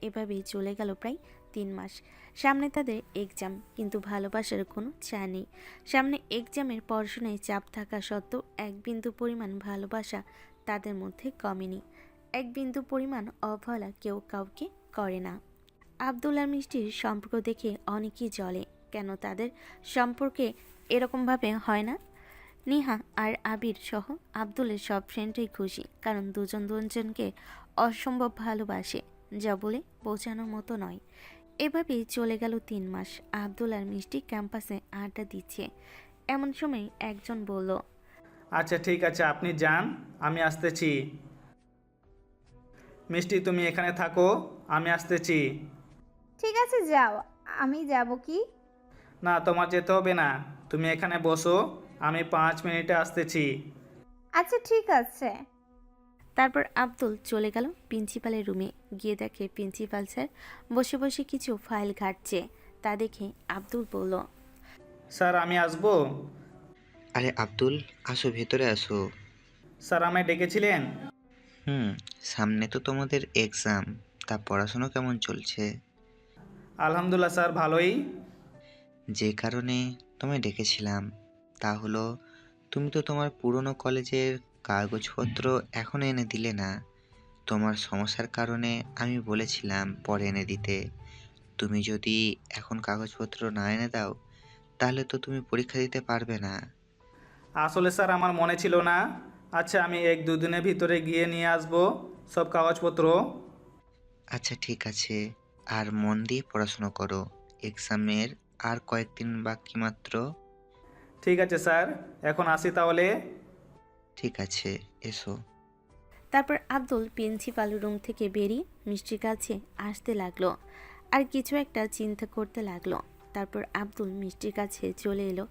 এভাবেই চলে গেল প্রায় 3 মাস। সামনে তাদের এক্সাম, কিন্তু ভালোবাসার কোনো চা নেই। সামনে এক্সামের পড়াশোনায় চাপ থাকা সত্ত্বেও এক বিন্দু পরিমাণ ভালোবাসা তাদের মধ্যে কমেনি। এক বিন্দু পরিমাণ অবহেলা কেউ কাউকে করে না। আব্দুল আর মিষ্টির সম্পর্ক দেখে অনেকেই জ্বলে, কেন তাদের সম্পর্কে এরকমভাবে হয় না। নিহা আর আবির সহ আব্দুলের সব ফ্রেন্ডই খুশি, কারণ দুজন দুজনকে অসম্ভব ভালোবাসে, যা বলে বোঝানোর মতো নয়। এভাবেই চলে গেল 3 মাস। আব্দুল আর মিষ্টি ক্যাম্পাসে আড্ডা দিচ্ছে। এমন সময় একজন বলল,
আচ্ছা ঠিক আছে, আপনি যান, আমি আসতেছি। মিষ্টি তুমি এখানে থাকো, আমি আসতেছি।
ঠিক আছে যাও, আমি যাব কি?
না, তোমার যেতে হবে না, তুমি এখানে বসো, আমি 5 মিনিটে আসতেছি।
আচ্ছা ঠিক আছে।
তারপর আব্দুল চলে গেল প্রিন্সিপালের রুমে। গিয়ে দেখে প্রিন্সিপাল স্যার বসে বসে কিছু ফাইল ঘাঁটছে। তা দেখে আব্দুল বলল,
স্যার আমি আসবো?
আরে আব্দুল, আসো ভেতরে আসো।
স্যার আমায় ডেকেছিলেন?
হুম, সামনে তো তোমাদের এক্সাম, তা পড়াশোনা কেমন চলছে?
আলহামদুলিল্লাহ স্যার, ভালোই।
যে কারণে তোমায় ডেকেছিলাম তা হলো, তুমি তো তোমার পুরনো কলেজের কাগজপত্র এখনো এনে দিলে না। তোমার সমস্যার কারণে আমি বলেছিলাম পরে এনে দিতে। তুমি যদি এখন কাগজপত্র না এনে দাও, তাহলে তো তুমি পরীক্ষা দিতে পারবে না।
আসলে স্যার আমার মনে ছিল না। আচ্ছা, আমি 1-2 দিনের ভিতরে গিয়ে নিয়ে আসবো সব কাগজপত্র।
আচ্ছা ঠিক আছে, আর মন দিয়ে পড়াশোনা করো। এক্সামের আর কয়েকদিন বাকি মাত্র।
ঠিক আছে স্যার, এখন আসি তাহলে।
ঠিক আছে, এসো।
তারপর আব্দুল প্রিন্সিপাল রুম থেকে বেরিয়ে মিষ্টির কাছে আসতে লাগলো আর কিছু একটা চিন্তা করতে লাগলো। তারপর আব্দুল মিষ্টির কাছে চলে এলো।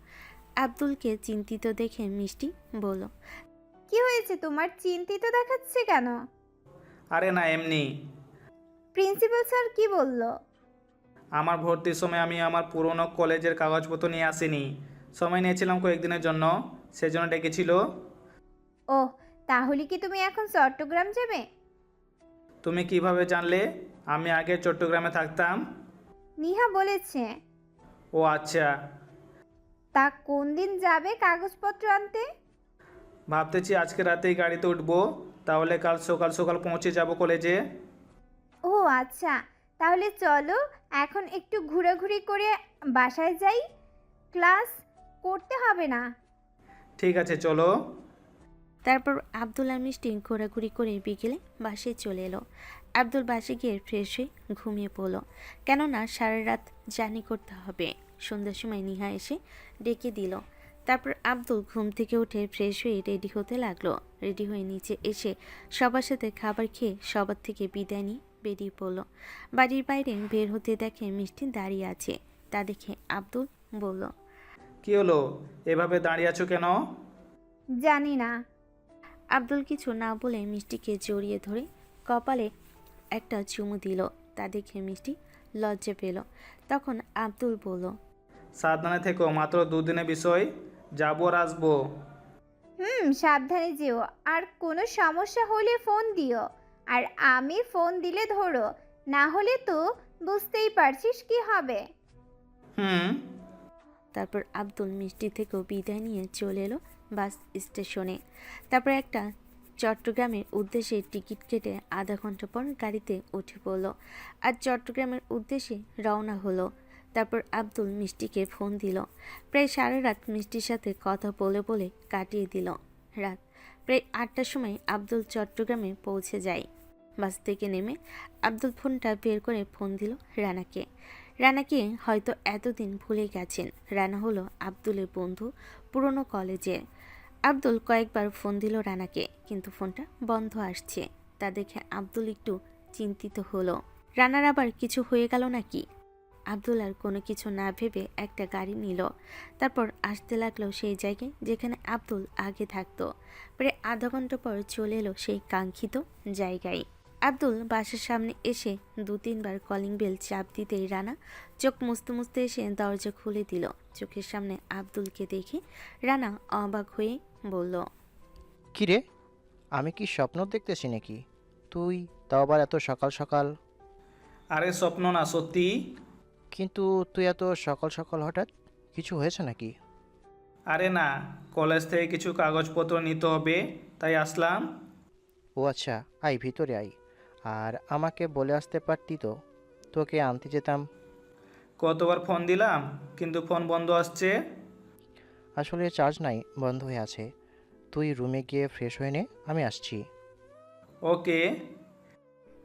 আব্দুলকে চিন্তিত দেখে মিষ্টি বলল,
কি হয়েছে তোমার, চিন্তিত দেখাচ্ছে কেন?
আরে না, এমনি।
প্রিন্সিপাল স্যার কি বলল?
আমার ভর্তির সময় আমি আমার পুরনো কলেজের কাগজপত্র নিয়ে আসিনি। সময় নিয়েছিলাম কয়েকদিনের জন্য, সেজন্য ডেকেছিল।
ওহ, তাহলে কি তুমি এখন চট্টগ্রাম যাবে?
তুমি কিভাবে জানলে? আমি আগে চট্টগ্রামে থাকতাম।
নিহা বলেছে।
ও আচ্ছা।
তা কোন দিন যাবে কাগজপত্র আনতে?
ভাবতেছি আজকে রাতেই গাড়িতে উঠবো, তাহলে কাল সকাল সকাল পৌঁছে যাব কলেজে।
ও আচ্ছা, তাহলে চলো এখন একটু ঘোরাঘুরি করে বাসায় যাই, ক্লাস করতে হবে না।
ঠিক আছে, চলো।
তারপর আব্দুল আর মিষ্টি ঘোরাঘুরি করে বিকেলে বাসে চলে এলো। আব্দুল বাসে গিয়ে ফ্রেশ হয়ে ঘুমিয়ে পড়লো, কেননা সারা রাত জার্নি করতে হবে। সন্ধ্যার সময় নিহা এসে ডেকে দিল। তারপর আব্দুল ঘুম থেকে উঠে ফ্রেশ হয়ে রেডি হতে লাগলো। রেডি হয়ে নিচে এসে সবার সাথে খাবার খেয়ে সবার থেকে বিদায় নিয়ে বেরিয়ে পড়লো। বাড়ির বাইরে বের হতে দেখে মিষ্টি দাঁড়িয়ে আছে। তা দেখে আব্দুল বলল,
কি হলো, এভাবে দাঁড়িয়ে আছো কেন?
জানি না।
আব্দুল কিছু না বলে মিষ্টিকে জড়িয়ে ধরে কপালে একটা চুমু দিল। তা দেখে মিষ্টি লজ্জা পেল। তখন আব্দুল বলল,
সাবধানে থেকো, মাত্র 2 দিনের বিষয়, যাবো আর আসবো।
সাবধানে যেও, আর কোনো সমস্যা হলে ফোন দিও, আর আমি ফোন দিলে ধরো, না হলে তো বুঝতেই পারছিস কি হবে।
হুম।
তারপর আব্দুল মিষ্টি থেকেও বিদায় নিয়ে চলে এলো বাস স্টেশনে। তারপর একটা চট্টগ্রামের উদ্দেশ্যে টিকিট কেটে আধা ঘন্টা পর গাড়িতে উঠে পড়ল আর চট্টগ্রামের উদ্দেশ্যে রওনা হলো। তারপর আব্দুল মিষ্টিকে ফোন দিল। প্রায় সারা রাত মিষ্টির সাথে কথা বলে বলে কাটিয়ে দিল রাত। প্রায় 8টার সময় আব্দুল চট্টগ্রামে পৌঁছে যায়। বাস থেকে নেমে আব্দুল ফোনটা বের করে ফোন দিল রানাকে। রানাকে হয়তো এতদিন ভুলে গেছেন। রানা হলো আব্দুলের বন্ধু পুরনো কলেজে। আব্দুল কয়েকবার ফোন দিল রানাকে, কিন্তু ফোনটা বন্ধ আসছে। তা দেখে আব্দুল একটু চিন্তিত হলো, রানার আবার কিছু হয়ে গেল নাকি। আব্দুল আর কোনো কিছু না ভেবে একটা গাড়ি নিল। তারপর আসতে লাগলো সেই জায়গায় যেখানে আব্দুল আগে থাকতো। প্রায় আধা ঘন্টা পর চলে এলো সেই কাঙ্ক্ষিত জায়গায়। আব্দুল বাসার সামনে এসে 2-3 বার কলিং বেল চাপ দিতেই রানা চোখ মুছতে মুছতে এসে দরজা খুলে দিল। চোখের সামনে আব্দুলকে দেখে রানা অবাক হয়ে বলল,
কি রে, আমি কি স্বপ্ন দেখতেছি নাকি? তুই তাও আবার এত সকাল সকাল।
আরে স্বপ্ন না, সত্যি।
কিন্তু তুই এত সকাল সকাল হঠাৎ কিছু হয়েছে নাকি?
আরে না, কলেজ থেকে কিছু কাগজপত্র নিতে হবে, তাই আসলাম।
ও আচ্ছা, আয় ভিতরে আয়। আর আমাকে বলে আসতে পারতি তো, তোকে আনতে যেতাম।
কতবার ফোন দিলাম, কিন্তু ফোন বন্ধ আসছে।
আসলে চার্জ নাই, বন্ধ হয়ে আছে। তুই রুমে গিয়ে ফ্রেশ হয়ে নে, আমি আসছি।
ওকে।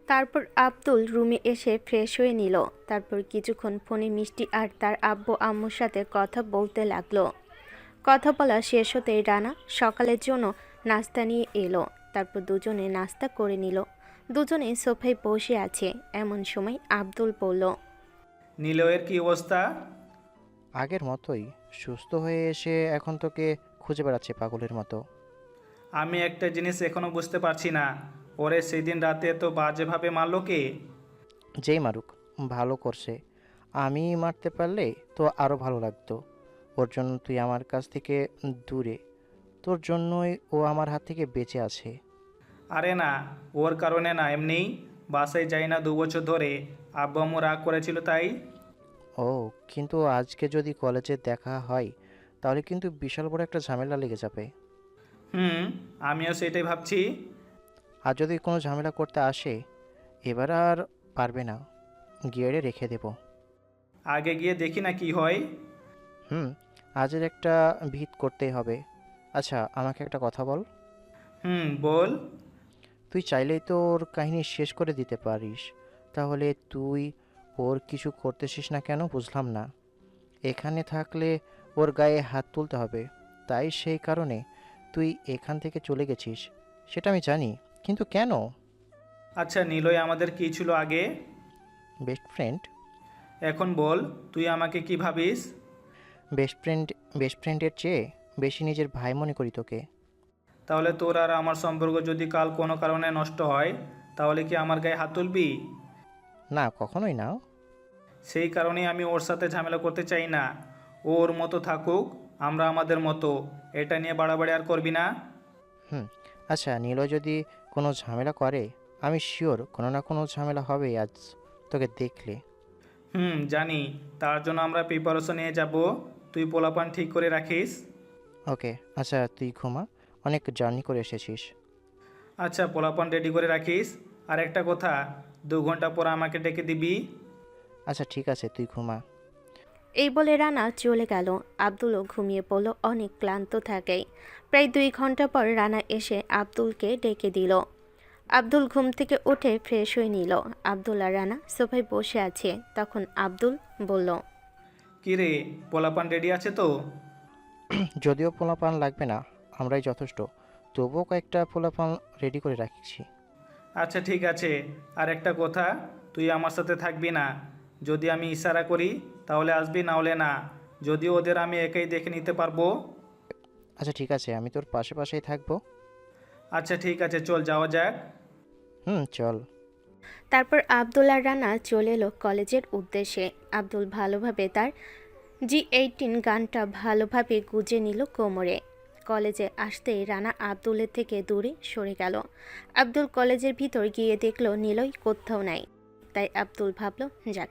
তারপর আব্দুল রুমে এসে ফ্রেশ হয়ে নিল। তারপর কিছুক্ষণ ফোনে মিষ্টি আর তার আব্বু আম্মুর সাথে কথা বলতে লাগলো। কথা বলা শেষ হতেই রানা সকালের জন্য নাস্তা নিয়ে এলো। তারপর দুজনে নাস্তা করে নিল। দুজনে সোফায় বসে আছে। এমন সময় আব্দুল বলল,
নিলয়ের কি অবস্থা?
আগের মতোই, সুস্থ হয়ে এসে এখন তোকে খুঁজে বেড়াচ্ছে পাগলের মতো।
আমি একটা জিনিস এখনো বুঝতে পারছি না, ওরে সেদিন রাতে তো বাজেভাবে মারলো কে?
যেই মারুক, ভালো করছে। আমি মারতে পারলে তো আরও ভালো লাগতো। ওর জন্য তুই আমার কাছ থেকে দূরে। তোর জন্যই ও আমার হাত থেকে বেঁচে আছে।
আরে না, ওর কারণে না, এমনিই বাসায় যাই না 2 বছর ধরে, আব্বু আম্মু রাগ করেছিল তাই।
ও, কিন্তু আজকে যদি কলেজে দেখা হয় তাহলে কিন্তু বিশাল বড় একটা ঝামেলা লেগে যাবে।
হুম, আমিও সেটাই ভাবছি।
আর যদি কোনো ঝামেলা করতে আসে, এবার আর পারবে না, গিয়ে রেখে দেব।
আগে গিয়ে দেখি না কি হয়।
হুম, আজের একটা ভিত করতেই হবে। আচ্ছা, আমাকে একটা কথা বল।
হুম, বল।
তুই চাইলেই তো ওর কাহিনী শেষ করে দিতে পারিস। তাহলে তুই ওর কিছু করতেছিস না কেন বুঝলাম না। এখানে থাকলে ওর গায়ে হাত তুলতে হবে, তাই সেই কারণে তুই এখান থেকে চলে গেছিস। সেটা আমি জানি, কিন্তু কেন?
আচ্ছা, নিলয় আমাদের কি ছিল আগে?
Best friend.
এখন বল, তুই আমাকে কি ভাবিস?
বেস্ট ফ্রেন্ড, বেস্ট ফ্রেন্ডের চেয়ে বেশি নিজের ভাই মনে করি তোকে।
তাহলে তোর আর আমার সম্পর্ক যদি কাল কোনো কারণে নষ্ট হয়, তাহলে কি আমার গায়ে হাত তুলবি?
না, কখনোই না।
সেই কারণেই আমি ওর সাথে ঝামেলা করতে চাই না। ও ওর মতো থাকুক, আমরা আমাদের মতো। এটা নিয়ে বাড়াবাড়ি আর করবি না।
হুম, আচ্ছা, নীলয় যদি কোনো ঝামেলা করে, আমি শিওর কোনো না কোনো ঝামেলা হবে আজ তোকে দেখলে।
হুম, জানি। তার জন্য আমরা প্রিপারেশন নিয়ে যাব। তুই পোলাপান ঠিক করে রাখিস।
ওকে, আচ্ছা তুই ঘুমা, অনেক জার্নি করে এসেছিস।
আচ্ছা, পোলাপান রেডি করে রাখিস। আর একটা কথা, 2 ঘন্টা পর আমাকে ডেকে দিবি।
আচ্ছা ঠিক আছে, তুই ঘুমা।
এই বলে রানা চলে গেল। আব্দুলও ঘুমিয়ে পড়ল অনেক ক্লান্ত থাকায়। প্রায় 2 ঘন্টা পর রানা এসে আব্দুলকে ডেকে দিল। আব্দুল ঘুম থেকে উঠে ফ্রেশ হয়ে নিল। আব্দুল আর রানা সোফায় বসে আছে। তখন আব্দুল বলল,
কি রে, পোলাপান রেডি আছে তো?
যদিও পোলাপান লাগবে না, আমরাই যথেষ্ট। তবুও কয়েকটা পোলাপান রেডি করে রাখছি।
আচ্ছা ঠিক আছে। আর একটা কথা, তুই আমার সাথে থাকবি না। যদি আমি ইশারা করি তাহলে আসবি, না হলে না। যদিও ওদের আমি একাই দেখে নিতে পারবো।
আচ্ছা ঠিক আছে, আমি তোর পাশে পাশেই থাকবো।
আচ্ছা ঠিক আছে, চল যাওয়া যাক।
হুম, চল।
তারপর আব্দুল আর রানা চলে এলো কলেজের উদ্দেশ্যে। আব্দুল ভালোভাবে তার G18 গানটা ভালোভাবে গুঁজে নিল কোমরে। কলেজে আসতেই রানা আব্দুলের থেকে দূরে সরে গেল। আব্দুল কলেজের ভিতর গিয়ে দেখলো নিলয় কোথাও নাই। তাই আব্দুল ভাবল, যাক,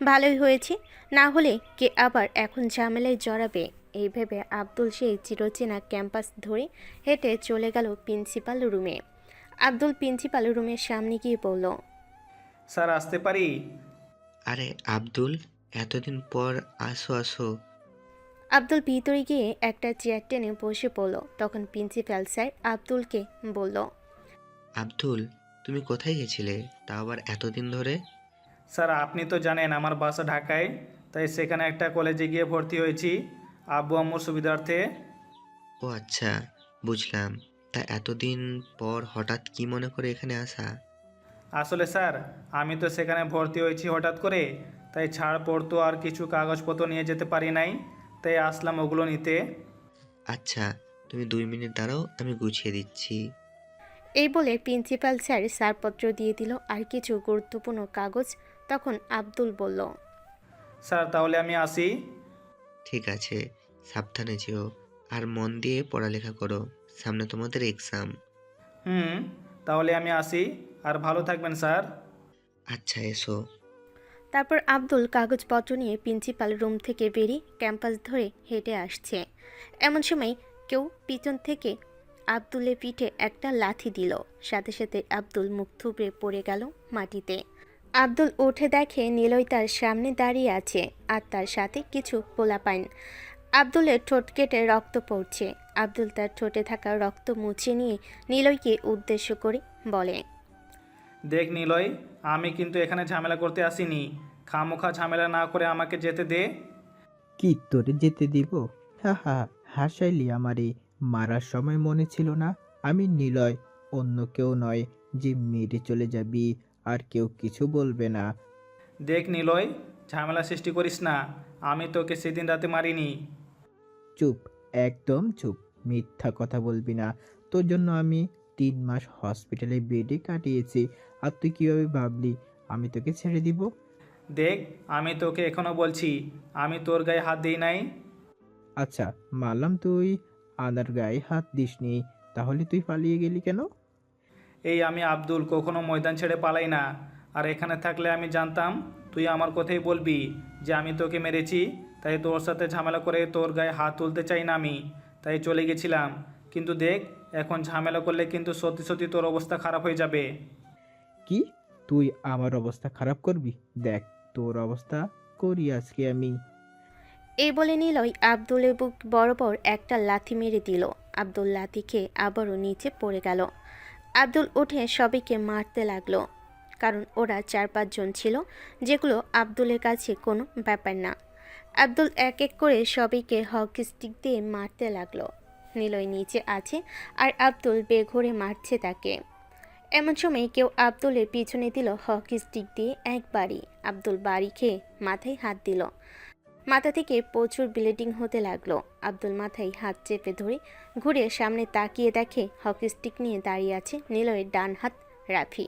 ভালোই হয়েছে, না হলে কে আবার এখন ঝামেলায় জড়াবে। এই ভেবে আব্দুল সেই চিরচেনা ক্যাম্পাস ধরে হেঁটে চলে গেল প্রিন্সিপাল রুমে। আব্দুল প্রিন্সিপাল রুমের সামনে গিয়ে বলল,
স্যার, আসতে পারি?
আরে আব্দুল, এতদিন পর আসো আসো।
আব্দুল ভিতরে গিয়ে একটা চেয়ার টেনে বসে পড়ল। তখন প্রিন্সিপাল স্যার আব্দুলকে বলল,
আব্দুল, তুমি কোথায় গেছিলে তা আবার এতদিন ধরে?
স্যার, আপনি তো জানেন আমার বাসা ঢাকায়, তাই সেখানে একটা কলেজে গিয়ে ভর্তি হয়েছি আব্বু আম্মুর সুবিধার্থে।
ও আচ্ছা, বুঝলাম। তা এতদিন পর হঠাৎ কি মনে করে এখানে আসা?
আসলে স্যার, আমি তো সেখানে ভর্তি হয়েছি হঠাৎ করে, তাই ছাড় পড়তো আর কিছু কাগজপত্র নিয়ে যেতে পারি নাই, তাই আসলাম ওগুলো নিতে।
আচ্ছা, তুমি 2 মিনিট দাঁড়াও, আমি গুছিয়ে দিচ্ছি।
এই বলে প্রিন্সিপাল স্যার ছাড়পত্র দিয়ে দিল আর কিছু গুরুত্বপূর্ণ কাগজ। তখন আব্দুল বলল,
স্যার, তাহলে আমি আসি।
ঠিক আছে, সাবধানে যেও আর মন দিয়ে পড়ালেখা করো, সামনে তোমাদের এক্সাম।
হুম, তাহলে আমি আসি, আর ভালো থাকবেন স্যার।
আচ্ছা এসো।
তারপর আব্দুল কাগজপত্র নিয়ে প্রিন্সিপাল রুম থেকে বেরিয়ে ক্যাম্পাস ধরে হেঁটে আসছে। এমন সময় কেউ পিছন থেকে আব্দুলের পিঠে একটা লাথি দিল। সাথে সাথে আব্দুল মুখ থুবড়ে পড়ে গেল মাটিতে। আব্দুল উঠে দেখে নিলয় তার সামনে দাঁড়িয়ে আছে, আর তার সাথে কিছু পোলাপাইন। আব্দুলের ঠোঁট কেটে রক্ত পড়ছে। আব্দুল তার ঠোঁটে থাকা রক্ত মুছে নিয়ে নিলয়কে উদ্দেশ্য করে বলে,
দেখ নিলয়, আমি কিন্তু এখানে ঝামেলা করতে আসিনি। খামোখা ঝামেলা না করে আমাকে যেতে দে।
কি তোরে যেতে দিব? হা হা, হাসাইলি আমারে। মারার সময় মনে ছিল না আমি নিলয়, অন্য কেউ নয় যে মেরে চলে যাবি আর কেউ কিছু বলবে না।
দেখ নিলয়, ঝামেলা সৃষ্টি করিস না। আমি তোকে সেদিন রাতে মারিনি।
চুপ, একদম চুপ। মিথ্যা কথা বলবি না। তোর জন্য আমি 3 মাস হসপিটালে বেডে কাটিয়েছি, আর তুই কিভাবে ভাবলি আমি তোকে ছেড়ে দিব?
দেখ, আমি তোকে এখনো বলছি, আমি তোর গায়ে হাত দিই নাই।
আচ্ছা, মানলাম তুই আনার গায়ে হাত দিসনি, তাহলে তুই পালিয়ে গেলি কেন?
এই আমি আব্দুল কখনো ময়দান ছেড়ে পালাই না। আর এখানে থাকলে আমি জানতাম তুই আমার কথাই বলবি যে আমি তোকে মেরেছি, তাই তোর সাথে ঝামেলা করে তোর গায়ে হাত তুলতে চাই না আমি, তাই চলে গেছিলাম। কিন্তু দেখ, এখন ঝামেলা করলে কিন্তু সত্যি সত্যি তোর অবস্থা খারাপ হয়ে যাবে।
কি? তুই আমার অবস্থা খারাপ করবি? দেখ তোর অবস্থা করি আজকে আমি।
এই বলে নিলয় আব্দুলের বুক বরাবর একটা লাথি মেরে দিল। আব্দুল লাথি খেয়ে আবারও নিচে পড়ে গেল। আব্দুল উঠে সবাইকে মারতে লাগলো, কারণ ওরা 4-5 জন ছিল, যেগুলো আব্দুলের কাছে কোনো ব্যাপার না। আব্দুল এক এক করে সবাইকে হকি স্টিক দিয়ে মারতে লাগলো। নিলয় নিচে আছে আর আব্দুল বেঘোরে মারছে তাকে। এমন সময় কেউ আব্দুলের পিছনে দিল হকি স্টিক দিয়ে একবারই। আব্দুল বাড়ি খেয়ে মাথায় হাত দিল। মাথা থেকে প্রচুর ব্লিডিং হতে লাগলো। আব্দুল মাথায় হাত চেপে ধরে ঘুরে সামনে তাকিয়ে দেখে হকি স্টিক নিয়ে দাঁড়িয়ে আছে নিলয়ের ডান হাত রাফি।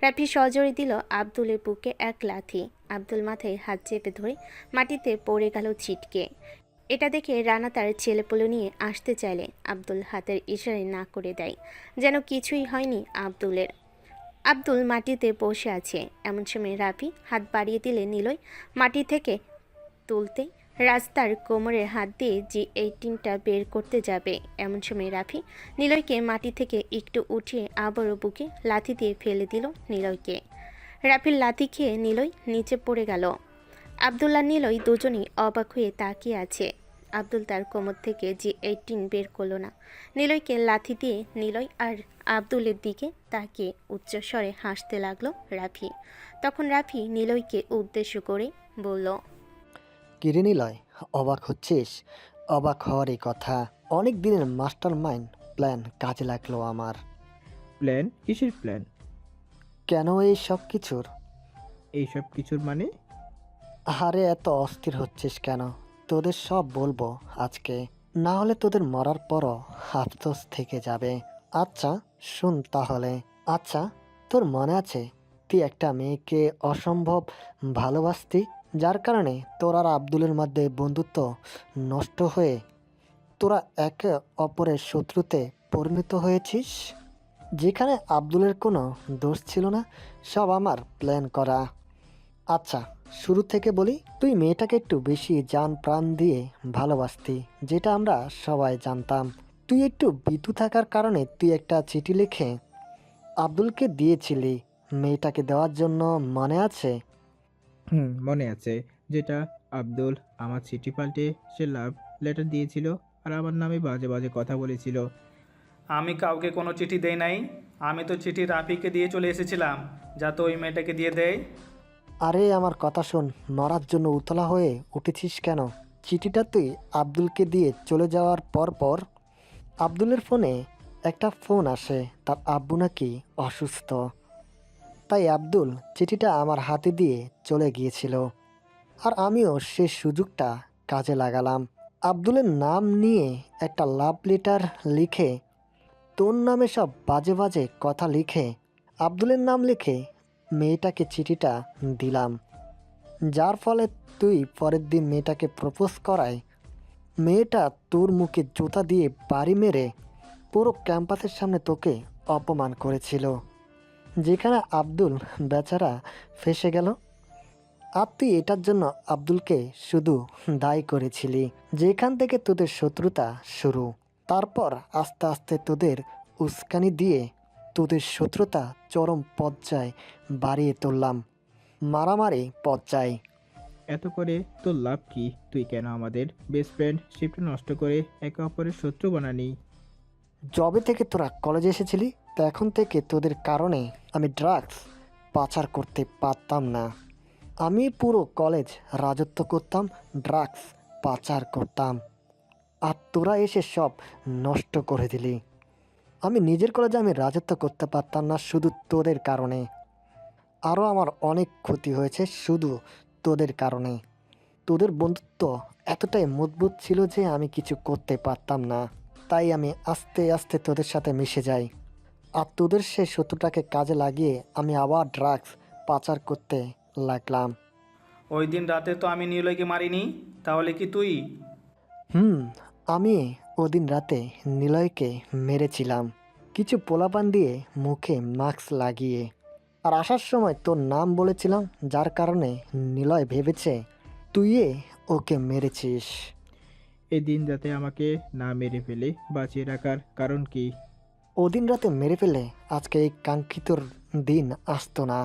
রাফি সজোরে দিল আব্দুলের বুকে এক লাথি। আব্দুল মাথায় হাত চেপে ধরে মাটিতে পড়ে গেল ছিটকে। এটা দেখে রানা তার ছেলেপুলে নিয়ে আসতে চাইলে আব্দুল হাতের ইশারায় না করে দেয়, যেন কিছুই হয়নি আব্দুলের। আব্দুল মাটিতে বসে আছে। এমন সময় রাফি হাত বাড়িয়ে দিলে নিলয় মাটি থেকে তুলতে রাস্তার কোমরের হাত দিয়ে G18টা বের করতে যাবে। এমন সময় রাফি নিলয়কে মাটি থেকে একটু উঠিয়ে আবারও বুকে লাথি দিয়ে ফেলে দিল নিলয়কে। রাফির লাথি খেয়ে নিলয় নিচে পড়ে গেল। আব্দুল্লাহ নিলয় দুজনেই অবাক হয়ে তাকিয়ে আছে। আব্দুল তার কোমর থেকে G18 বের করলো না। নিলয়কে লাথি দিয়ে নিলয় আর আব্দুলের দিকে তাকিয়ে উচ্চস্বরে হাসতে লাগলো রাফি। তখন রাফি নিলয়কে উদ্দেশ্য করে বলল,
কিরে নিলয়, অবাক হচ্ছিস? অবাক হওয়ারই কথা। অনেক দিনের মাস্টার মাইন্ড প্ল্যান কাজে লাগলো আমার।
প্ল্যান? কিসের প্ল্যান?
কেন এই সব কিছুর?
এইসব কিছুর মানে?
আরে এত অস্থির হচ্ছিস কেন? তোদের সব বলবো আজকে, না হলে তোদের মরার পরও আফসোস থেকে যাবে। আচ্ছা শুন তাহলে। আচ্ছা, তোর মনে আছে তুই একটা মেয়েকে অসম্ভব ভালোবাসতি, যার কারণে তোর আর আব্দুলের মধ্যে বন্ধুত্ব নষ্ট হয়ে তোরা একে অপরের শত্রুতে পরিণত হয়েছিস? যেখানে আব্দুলের কোনো দোষ ছিল না, সব আমার প্ল্যান করা। আচ্ছা শুরু থেকে বলি, তুই মেয়েটাকে একটু বেশি জান প্রাণ দিয়ে ভালোবাসতি, যেটা আমরা সবাই জানতাম। তুই একটু বিতু থাকার কারণে তুই একটা চিঠি লিখে আব্দুলকে দিয়েছিলি মেয়েটাকে দেওয়ার জন্য, মনে আছে?
মনে আছে। যেটা আব্দুল আমার চিঠি পাল্টে সে লাভ লেটার দিয়েছিল আর আমার নামে বাজে বাজে কথা বলেছিল।
আমি কাউকে কোনো চিঠি দেই নাই। আমি তো চিঠি রাফিকে দিয়ে চলে এসেছিলাম, যাতে ওই মেয়েটাকে দিয়ে দেয়।
আরে আমার কথা শোন, মরার জন্য উতলা হয়ে উঠেছিস কেন? চিঠিটা তুই আব্দুলকে দিয়ে চলে যাওয়ার পর আব্দুলের ফোনে একটা ফোন আসে, তার আব্বু নাকি অসুস্থ। তাই আব্দুল চিঠিটা আমার হাতে দিয়ে চলে গিয়েছিল, আর আমিও সে সুযোগটা কাজে লাগালাম। আব্দুলের নাম নিয়ে একটা লাভ লেটার লিখে, তোর নামে সব বাজে বাজে কথা লিখে, আব্দুলের নাম লিখে মেয়েটাকে চিঠিটা দিলাম। যার ফলে তুই পরের দিন মেয়েটাকে প্রপোজ করায় মেয়েটা তোর মুখে জুতা দিয়ে বাড়ি মেরে পুরো ক্যাম্পাসের সামনে তোকে অপমান করেছিল, যেখানে আব্দুল বেচারা ফেঁসে গেল। আর তুই এটার জন্য আব্দুলকে শুধু দায়ী করেছিলি, যেখান থেকে তোদের শত্রুতা শুরু। তারপর আস্তে আস্তে তোদের উস্কানি দিয়ে তোদের শত্রুতা চরম পর্যায়ে বাড়িয়ে তুললাম, মারামারি পর্যায়ে।
এত করে তোর লাভ কি? তুই কেন আমাদের বেস্ট ফ্রেন্ডশিপটা নষ্ট করে একে অপরের শত্রু বানানি?
জবে থেকে তোরা কলেজে এসেছিলি তখন থেকে তোদের কারণে আমি ড্রাগস পাচার করতে পারতাম না। আমি পুরো কলেজ রাজত্ব করতাম, ড্রাগস পাচার করতাম, আর তোরা এসে সব নষ্ট করে দিলি। আমি নিজের কলেজে আমি রাজত্ব করতে পারতাম না শুধু তোদের কারণে। আরও আমার অনেক ক্ষতি হয়েছে শুধু তোদের কারণে। তোদের বন্ধুত্ব এতটাই মজবুত ছিল যে আমি কিছু করতে পারতাম না, তাই আমি আস্তে আস্তে তোদের সাথে মিশে যাই। আর তোদের সেই শত্রুটাকে কাজে লাগিয়ে আমি আবার ড্রাগস পাচার করতে লাগলাম।
ওই দিন রাতে তো আমি নিলয়কে মারিনি, তাহলে কি তুই?
আমি ওদিন রাতে নিলয়কে মেরেছিলাম, কিছু পোলাপান দিয়ে মুখে মাস্ক লাগিয়ে। আর আসার সময় তোর নাম বলেছিলাম, যার কারণে নিলয় ভেবেছে তুইয়ে ওকে মেরেছিস।
এই দিন যাতে আমাকে না মেরে ফেলে বাঁচিয়ে রাখার কারণ কি?
ওদিন রাতে মেরে ফেলে আজকে এই কাঙ্ক্ষিত দিন আসতো না।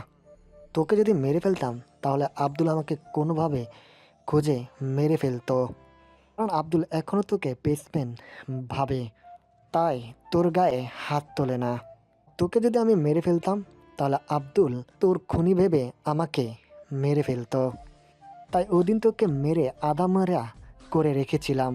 তোকে যদি মেরে ফেলতাম তাহলে আব্দুল আমাকে কোনোভাবে খুঁজে মেরে ফেলতো, কারণ আব্দুল এখনও তোকে বেসম্যান ভাবে, তাই তোর গায়ে হাত তোলে না। তোকে যদি আমি মেরে ফেলতাম তাহলে আব্দুল তোর খুনি ভেবে আমাকে মেরে ফেলতো। তাই ওদিন তোকে মেরে আধা মারা করে রেখেছিলাম,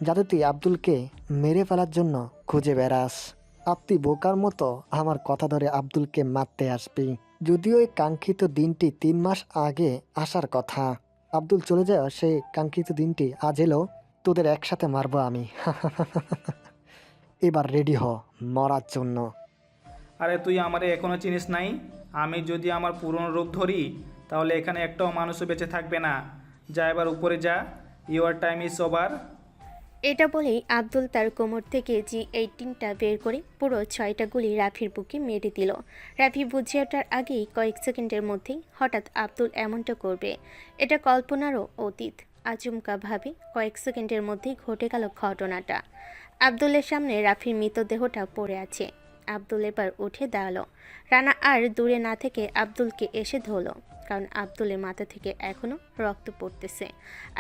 যাতে তুই আব্দুলকে মেরে ফেলার জন্য খুঁজে বেড়াস। আর তুই বোকার মতো আমার কথা ধরে আব্দুলকে মারতে আসবি, যদিও এই কাঙ্ক্ষিত দিনটি 3 মাস আগে আসার কথা। আব্দুল চলে যায়, সেই কাঙ্ক্ষিত দিনটি আজ এলো, তোদের একসাথে মারবো আমি। এবার রেডি হ মরার জন্য।
আরে তুই আমারে এখনও চিনিস নাই। আমি যদি আমার পুরনো রূপ ধরি তাহলে এখানে একটাও মানুষও বেঁচে থাকবে না। যা এবার উপরে যা, ইউর টাইম ইজ ওভার।
এটা বলেই আব্দুল তার কোমর থেকে G18টা বের করে পুরো 6টা গুলি রাফির বুকে মেরে দিল। রাফি বুঝে ওঠার আগেই কয়েক সেকেন্ডের মধ্যেই হঠাৎ আব্দুল এমনটা করবে এটা কল্পনারও অতীত। আচমকাভাবে কয়েক সেকেন্ডের মধ্যেই ঘটে গেল ঘটনাটা। আব্দুলের সামনে রাফির মৃতদেহটা পড়ে আছে। আব্দুল এবার উঠে দাঁড়ালো। রানা আর দূরে না থেকে আব্দুলকে এসে ধরল, কারণ আব্দুলের মাথা থেকে এখনও রক্ত পড়তেছে।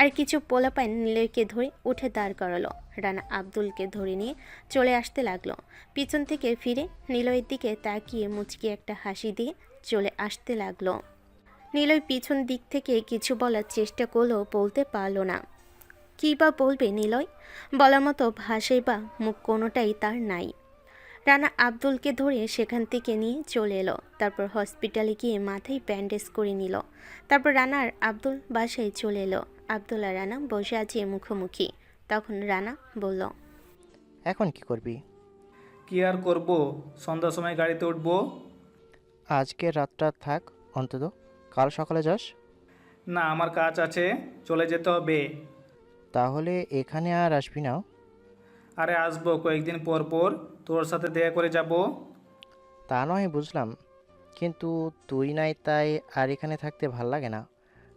আর কিছু পোলাপাইন নিলয়কে ধরে উঠে দাঁড় করালো। রানা আব্দুলকে ধরে নিয়ে চলে আসতে লাগলো। পিছন থেকে ফিরে নিলয়ের দিকে তাকিয়ে মুচকি একটা হাসি দিয়ে চলে আসতে লাগলো। নিলয় পিছন দিক থেকে কিছু বলার চেষ্টা করলেও বলতে পারলো না। কী বা বলবে নিলয়? বলার মতো ভাষাই বা মুখ কোনোটাই তার নাই। রানা আব্দুলকে ধরে সেখান থেকে নিয়ে চলে এলো। তারপর হসপিটালে গিয়ে মাথায় ব্যান্ডেজ করে নিল। তারপর রানা আর আব্দুল বাসায় চলে এলো। আব্দুল আর রানা বসে আছে মুখোমুখি। তখন রানা বলল,
এখন কি করবি?
কি আর করবো, সন্ধ্যার সময় গাড়িতে উঠবো।
আজকে রাতটা থাক অন্তত, কাল সকালে যাস।
না, আমার কাজ আছে, চলে যেতে হবে।
তাহলে এখানে আর আসবি না?
আরে আসবো, কয়েকদিন পর পর তোর সাথে দেখা করে যাব।
তা নয় বুঝলাম, কিন্তু তুই নাই তাই আর এখানে থাকতে ভাল লাগে না।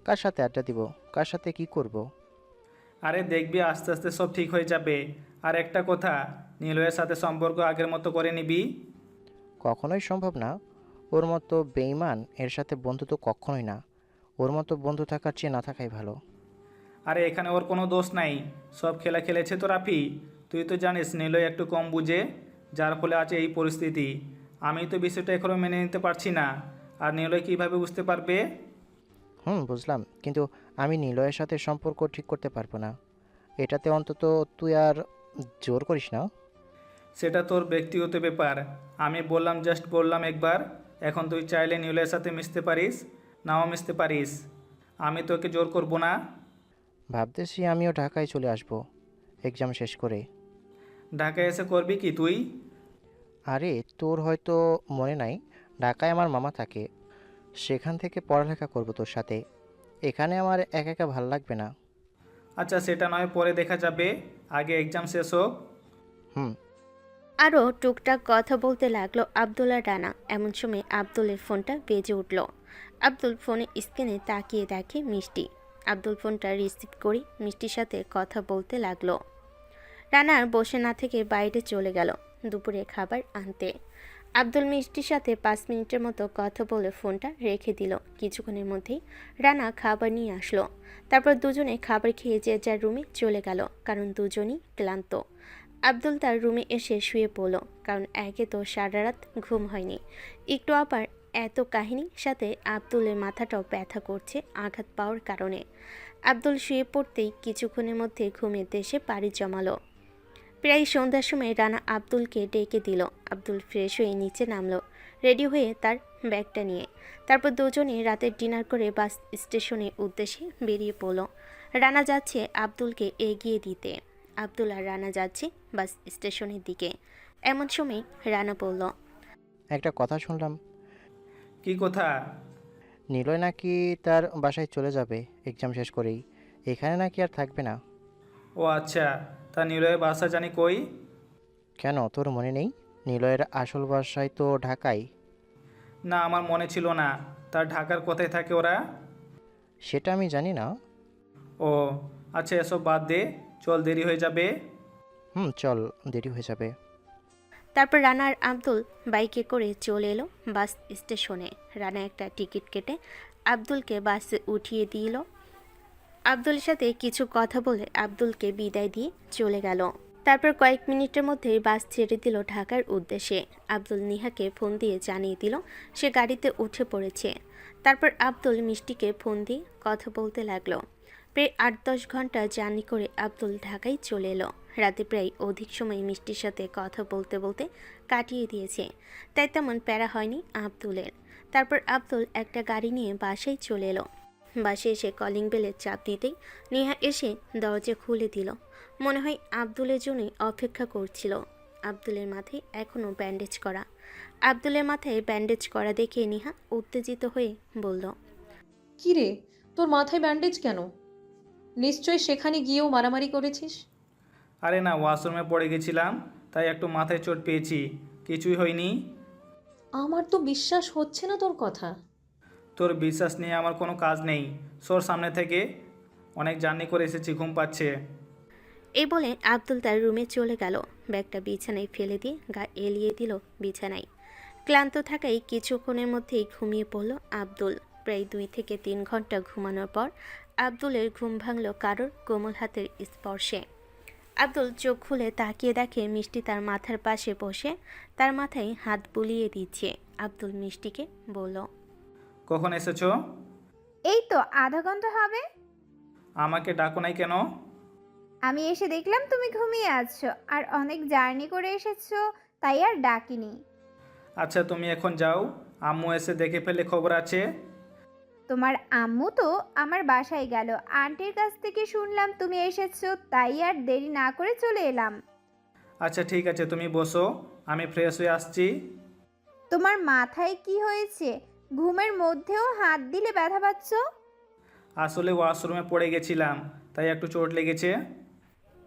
কার সাথে আড্ডা দিব, কার সাথে কি করব?
আরে দেখবি আস্তে আস্তে সব ঠিক হয়ে যাবে। আর একটা কথা, নিলয়ের সাথে সম্পর্ক আগের মতো করে নিবি।
কখনোই সম্ভব না। ওর মতো বেঈমান এর সাথে বন্ধুত্ব কখনোই না। ওর মতো বন্ধু থাকার চেয়ে না থাকাই ভালো।
আরে এখানে ওর কোনো দোষ নাই, সব খেলা খেলেছে তো রাফি। তুই তো জানিস নিলয় একটু কম বুঝে, যার ফলে আছে এই পরিস্থিতি। আমি তো বিষয়টা এখনও মেনে নিতে পারছি না, আর নিলয় কীভাবে বুঝতে পারবে?
বুঝলাম, কিন্তু আমি নিলয়ের সাথে সম্পর্ক ঠিক করতে পারবো না। এটাতে অন্তত তুই আর জোর করিস না।
সেটা তোর ব্যক্তিগত ব্যাপার। আমি বললাম, জাস্ট বললাম একবার। এখন তুই চাইলে নিলয়ের সাথে মিশতে পারিস, নাও মিশতে পারিস। আমি তোকে জোর করব না।
ভাবতেছি আমিও ঢাকায় চলে আসব এক্সাম শেষ করে।
ঢাকায় এসে করবি কি তুই?
আরে তোর হয়তো মনে নাই, ঢাকায় আমার মামা থাকে। সেখান থেকে পড়ালেখা করব তোর সাথে। এখানে আমার একা একা ভাল লাগবে না।
আচ্ছা, সেটা নয় পরে দেখা যাবে, আগে এক্সাম শেষ হোক।
হুম।
আরও টুকটাক কথা বলতে লাগলো আব্দুল আর রানা। এমন সময় আব্দুলের ফোনটা বেজে উঠল। আব্দুল ফোনে স্ক্রিনে তাকিয়ে দেখে মিষ্টি। আব্দুল ফোনটা রিসিভ করে মিষ্টির সাথে কথা বলতে লাগলো। রানার বসে না থেকে বাইরে চলে গেল দুপুরে খাবার আনতে। আব্দুল মিষ্টির সাথে 5 মিনিটের মতো কথা বলে ফোনটা রেখে দিল। কিছুক্ষণের মধ্যেই রানা খাবার নিয়ে আসলো। তারপর দুজনে খাবার খেয়ে যে যার রুমে চলে গেল, কারণ দুজনই ক্লান্ত। আব্দুল তার রুমে এসে শুয়ে পড়ল, কারণ একে তো সারা রাত ঘুম হয়নি, একটু আবার এত কাহিনী, সাথে আব্দুলের মাথাটাও ব্যথা করছে আঘাত পাওয়ার কারণে। আব্দুল শুয়ে পড়তেই কিছুক্ষণের মধ্যে ঘুমের দেশে পাড়ি জমালো। প্রায় সন্ধ্যার সময় রানা আব্দুলকে ডেকে দিল। আব্দুল ফ্রেশ হয়ে নিচে নামলো, রেডি হয়ে তার ব্যাগটা নিয়ে। তারপর দুজনে রাতের ডিনার করে বাস স্টেশনের উদ্দেশ্যে বেরিয়ে পড়ল। রানা যাচ্ছে আব্দুলকে এগিয়ে দিতে, আব্দুল আর রানা যাচ্ছে বাস স্টেশনের দিকে। এমন সময় রানা বলল,
একটা কথা শুনলাম,
কি কথা?
নিলয় নাকি তার বাসায় চলে যাবে এক্সাম শেষ করেই, এখানে নাকি আর থাকবে না।
ও আচ্ছা, তা নিলয়ের বাসা জানি কই?
কেন, তোর মনে নেই? নিলয়ের আসল বাসায় তো ঢাকায়।
না, আমার মনে ছিল না। তার ঢাকার কোথায় থাকে ওরা?
সেটা আমি জানি না।
ও আচ্ছা, এসব বাদ দে, চল, দেরি হয়ে যাবে।
চল, দেরি হয়ে যাবে।
তারপর রানা আর আব্দুল বাইকে করে চলে এলো বাস স্টেশনে। রানা একটা টিকিট কেটে আব্দুলকে বাসে উঠিয়ে দিল। আব্দুলের সাথে কিছু কথা বলে আব্দুলকে বিদায় দিয়ে চলে গেল। তারপর কয়েক মিনিটের মধ্যেই বাস ছেড়ে দিল ঢাকার উদ্দেশ্যে। আব্দুল নিহাকে ফোন দিয়ে জানিয়ে দিল সে গাড়িতে উঠে পড়েছে। তারপর আব্দুল মিষ্টিকে ফোন দিয়ে কথা বলতে লাগলো। প্রায় 8-10 ঘন্টা জার্নি করে আব্দুল ঢাকায় চলে এলো। রাতে প্রায় অধিক সময় মিষ্টির সাথে কথা বলতে বলতে কাটিয়ে দিয়েছে, তাই তেমন প্যারা হয়নি আব্দুলের। তারপর আব্দুল একটা গাড়ি নিয়ে বাসায় চলে এলো। বাসে এসে কলিং বেলের চাপ দিতেই নেহা এসে দরজা খুলে দিল। মনে হয় আব্দুলের জন্যই অপেক্ষা করছিল। আব্দুলের মাথায় এখনও ব্যান্ডেজ করা। আব্দুলের মাথায় ব্যান্ডেজ করা দেখে নেহা উত্তেজিত হয়ে বলল,
কি রে, তোর মাথায় ব্যান্ডেজ কেন? নিশ্চয়ই সেখানে গিয়েও মারামারি করেছিস।
আরে না, ওয়াশরুমে পড়ে গেছিলাম, তাই একটু মাথায় চোট পেয়েছি, কিছুই হয়নি।
আমার তো বিশ্বাস হচ্ছে না তোর কথা।
তোর বিশ্বাস নিয়ে আমার কোনো কাজ নেই, সর সামনে থেকে, অনেক জার্নি করে এসেছি, ঘুম পাচ্ছে।
এই বলে আব্দুল তার রুমে চলে গেল। ব্যাগটা বিছানায় ফেলে দিয়ে গা এলিয়ে দিল বিছানায়। ক্লান্ত থাকায় কিছুক্ষণের মধ্যেই ঘুমিয়ে পড়ল আব্দুল। প্রায় 2 থেকে 3 ঘন্টা ঘুমানোর পর আব্দুলের ঘুম ভাঙল কারোর কোমল হাতের স্পর্শে। আব্দুল চোখ খুলে তাকিয়ে দেখে মিষ্টি তার মাথার পাশে বসে তার মাথায় হাত বুলিয়ে দিচ্ছে। আব্দুল মিষ্টিকে বলল,
কখন এসেছো?
এই তো আধা ঘন্টা হবে।
আমাকে ডাকো নাই কেন?
আমি এসে দেখলাম তুমি ঘুমিয়ে আছো আর অনেক জার্নি করে এসেছো, তাই আর ডাকিনি।
আচ্ছা, তুমি এখন যাও, আম্মু এসে দেখে ফেলে খবর আছে।
তোমার আম্মু তো আমার বাসায় গেল, আন্টির কাছ থেকে শুনলাম তুমি এসেছো, তাই আর দেরি না করে চলে এলাম।
আচ্ছা ঠিক আছে, তুমি বসো, আমি ফ্রেশ হয়ে আসছি।
তোমার মাথায় কি হয়েছে? ঘুমের মধ্যেও হাত দিলে ব্যথা পাচ্ছ?
আসলে ওয়াশরুমে পড়ে গেছিলাম, তাই একটু চোট লেগেছে।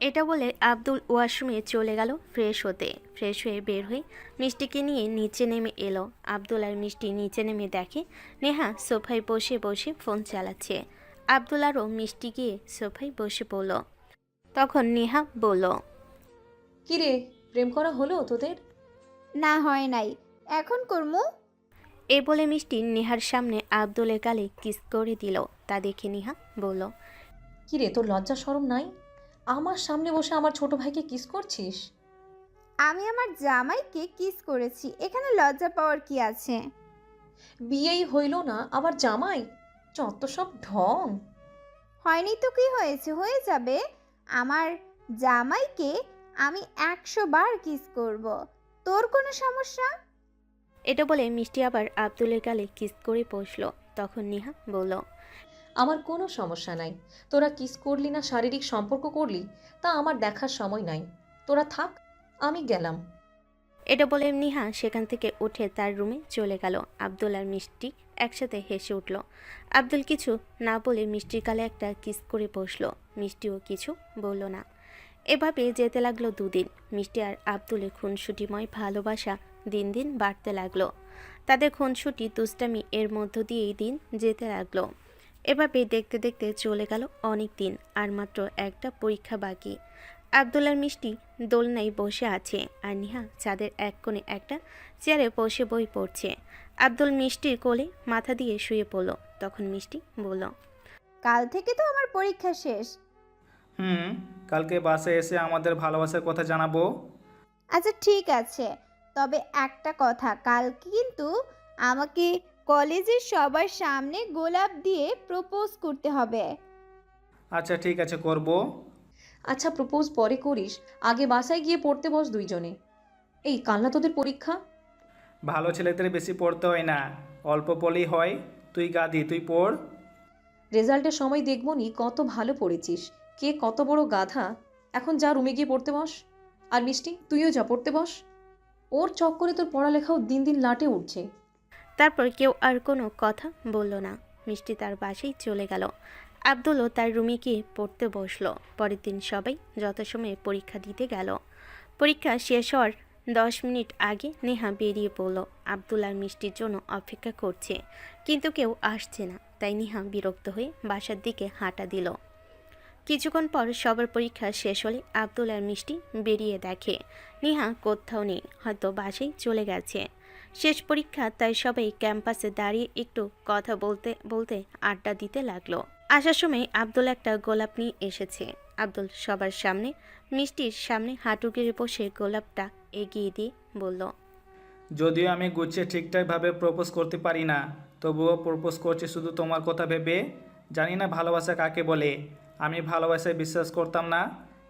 এটা বলে আব্দুল ওয়াশরুমে চলে গেল ফ্রেশ হতে। ফ্রেশ হয়ে বের হয়ে মিষ্টিকে নিয়ে নিচে নেমে এলো। আব্দুল আর মিষ্টি নিচে নেমে দেখে নেহা সোফায় বসে বসে ফোন চালাচ্ছে। আব্দুল আরও মিষ্টি গিয়ে সোফায় বসে পড়ল। তখন নেহা বলল,
কি রে, প্রেম করা হলো তোদের?
না, হয় নাই, এখন করমু।
এ বলে মিষ্টি নেহার সামনে আব্দুলের গালে কিস করে দিল। তা দেখে নেহা বলল,
কি রে, তোর লজ্জা শরম নাই? আমার সামনে বসে আমার ছোট ভাইকে কিস করছিস?
আমি আমার জামাইকে কিস করেছি, এখানে লজ্জা পাওয়ার কি আছে?
বিয়েই হইল না, আবার জামাই? যত সব ঢং।
হয়নি তো কি হয়েছে, হয়ে যাবে। আমার জামাইকে আমি 100 বার কিস করব, তোর কোনো সমস্যা?
এটা বলে মিষ্টি আবার আব্দুলের গালে কিস করে বসলো। তখন নেহা বলল,
আমার কোনো সমস্যা নাই। তোরা কিস করলি না শারীরিক সম্পর্ক করলি তা আমার দেখার সময় নাই। তোরা থাক, আমি গেলাম।
এটা বলে নেহা সেখান থেকে উঠে তার রুমে চলে গেল। আব্দুল আর মিষ্টি একসাথে হেসে উঠল। আব্দুল কিছু না বলে মিষ্টির গালে একটা কিস করে বসলো। মিষ্টিও কিছু বলল না। এভাবে যেতে লাগলো দুদিন। মিষ্টি আর আব্দুলের খুনসুটিময় ভালোবাসা দিন দিন বাড়তে লাগলো। তাদের খুনসুটি দুষ্টামি এর মধ্য দিয়েই দিন যেতে লাগলো। এভাবে দেখতে দেখতে চলে গেল অনেক দিন। আর মাত্র একটা পরীক্ষা বাকি। আব্দুল আর মিষ্টি দোলনায় বসে আছে, আর নিহা ছাদের এক কোণে একটা চেয়ারে বসে বই পড়ছে। আব্দুল মিষ্টির কোলে মাথা দিয়ে শুয়ে পড়ল। তখন মিষ্টি বলল,
কাল থেকে তো আমার পরীক্ষা শেষ।
কালকে বাসে এসে আমাদের ভালোবাসার কথা জানাবো।
আচ্ছা ঠিক আছে, তবে একটা কথা, কাল কিন্তু আমাকে কলেজের সবার সামনে গোলাপ দিয়ে প্রপোজ করতে হবে।
আচ্ছা ঠিক আছে, করব।
আচ্ছা প্রপোজ পরে করিস, আগে বাসায় গিয়ে পড়তে বস দুইজনে। এই কাল না তোদের পরীক্ষা?
ভালো ছেলেদের বেশি পড়তে হয় না, অল্প পড়লেই হয়। তুই গাদি, তুই পড়।
রেজাল্টের সময় দেখব নি কত ভালো পড়েছিস, কে কত বড় গাধা। এখন যা রুমে গিয়ে পড়তে বস। আর মিষ্টি তুইও যা পড়তে বস। ওর চক্করে তোর পড়ালেখাও দিন দিন লাটে উঠছে।
তারপর কেউ আর কোনো কথা বলল না। মিষ্টি তার বাসায় চলে গেল। আব্দুলও তার রুমে গিয়ে পড়তে বসলো। পরের দিন সবাই যথাসময়ে পরীক্ষা দিতে গেল। পরীক্ষা শেষ হওয়ার 10 মিনিট আগে নেহা বেরিয়ে পড়ল। আব্দুল আর মিষ্টির জন্য অপেক্ষা করছে, কিন্তু কেউ আসছে না। তাই নেহা বিরক্ত হয়ে বাসার দিকে হাঁটা দিল। কিছুক্ষণ পর সবার পরীক্ষা শেষ হলে আব্দুল আর মিষ্টি বেরিয়ে দেখে নেহা কোথাও নেই, হয়তো বাসায় চলে গেছে। শেষ পরীক্ষা, তাই সবাই ক্যাম্পাসে দাঁড়িয়ে একটু কথা বলতে বলতে আড্ডা দিতে লাগলো। আসার সময় আব্দুল একটা গোলাপ নিয়ে এসেছে। আব্দুল সবার সামনে মিষ্টির সামনে হাঁটু গেড়ে বসে গোলাপটা এগিয়ে দিয়ে বলল,
যদিও আমি গুছিয়ে ঠিকঠাকভাবে প্রপোজ করতে পারি না, তবুও প্রপোজ করছি শুধু তোমার কথা ভেবে। জানি না ভালোবাসা কাকে বলে। আমি ভালোবাসায় বিশ্বাস করতাম না,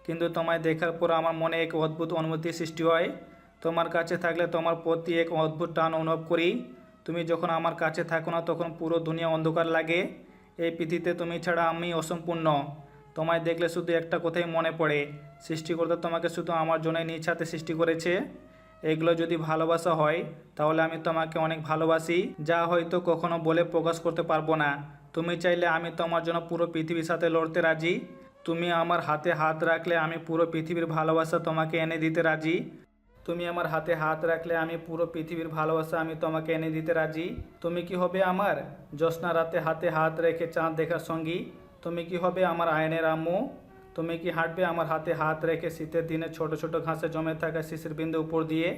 কিন্তু তোমায় দেখার পর আমার মনে এক অদ্ভুত অনুভূতি সৃষ্টি হয়। তোমার কাছে থাকলে তোমার প্রতি এক অদ্ভুত টান অনুভব করি। তুমি যখন আমার কাছে থাকো না, তখন পুরো দুনিয়া অন্ধকার লাগে। এই পৃথিবীতে তুমি ছাড়া আমি অসম্পূর্ণ। তোমায় দেখলে শুধু একটা কথাই মনে পড়ে, সৃষ্টিকর্তা তোমাকে শুধু আমার জন্যই নিজ হাতে সৃষ্টি করেছে। এগুলো যদি ভালোবাসা হয়, তাহলে আমি তোমাকে অনেক ভালোবাসি, যা হয়তো কখনো বলে প্রকাশ করতে পারবো না। তুমি চাইলে আমি তোমার জন্য পুরো পৃথিবীর সাথে লড়তে রাজি। তুমি আমার হাতে হাত রাখলে আমি পুরো পৃথিবীর ভালোবাসা তোমাকে এনে দিতে রাজি। তুমি আমার হাতে হাত রাখলে আমি পুরো পৃথিবীর ভালোবাসা আমি তোমাকে এনে দিতে রাজি। তুমি কি হবে আমার জ্যোৎস্না রাতে হাতে হাত রেখে চাঁদ দেখার সঙ্গী? তুমি কি হবে আমার আয়নের আম্মু? তুমি কি হাঁটবে আমার হাতে হাত রেখে শীতের দিনে ছোট ছোট ঘাসে জমে থাকা শিশির বিন্দু উপর দিয়ে?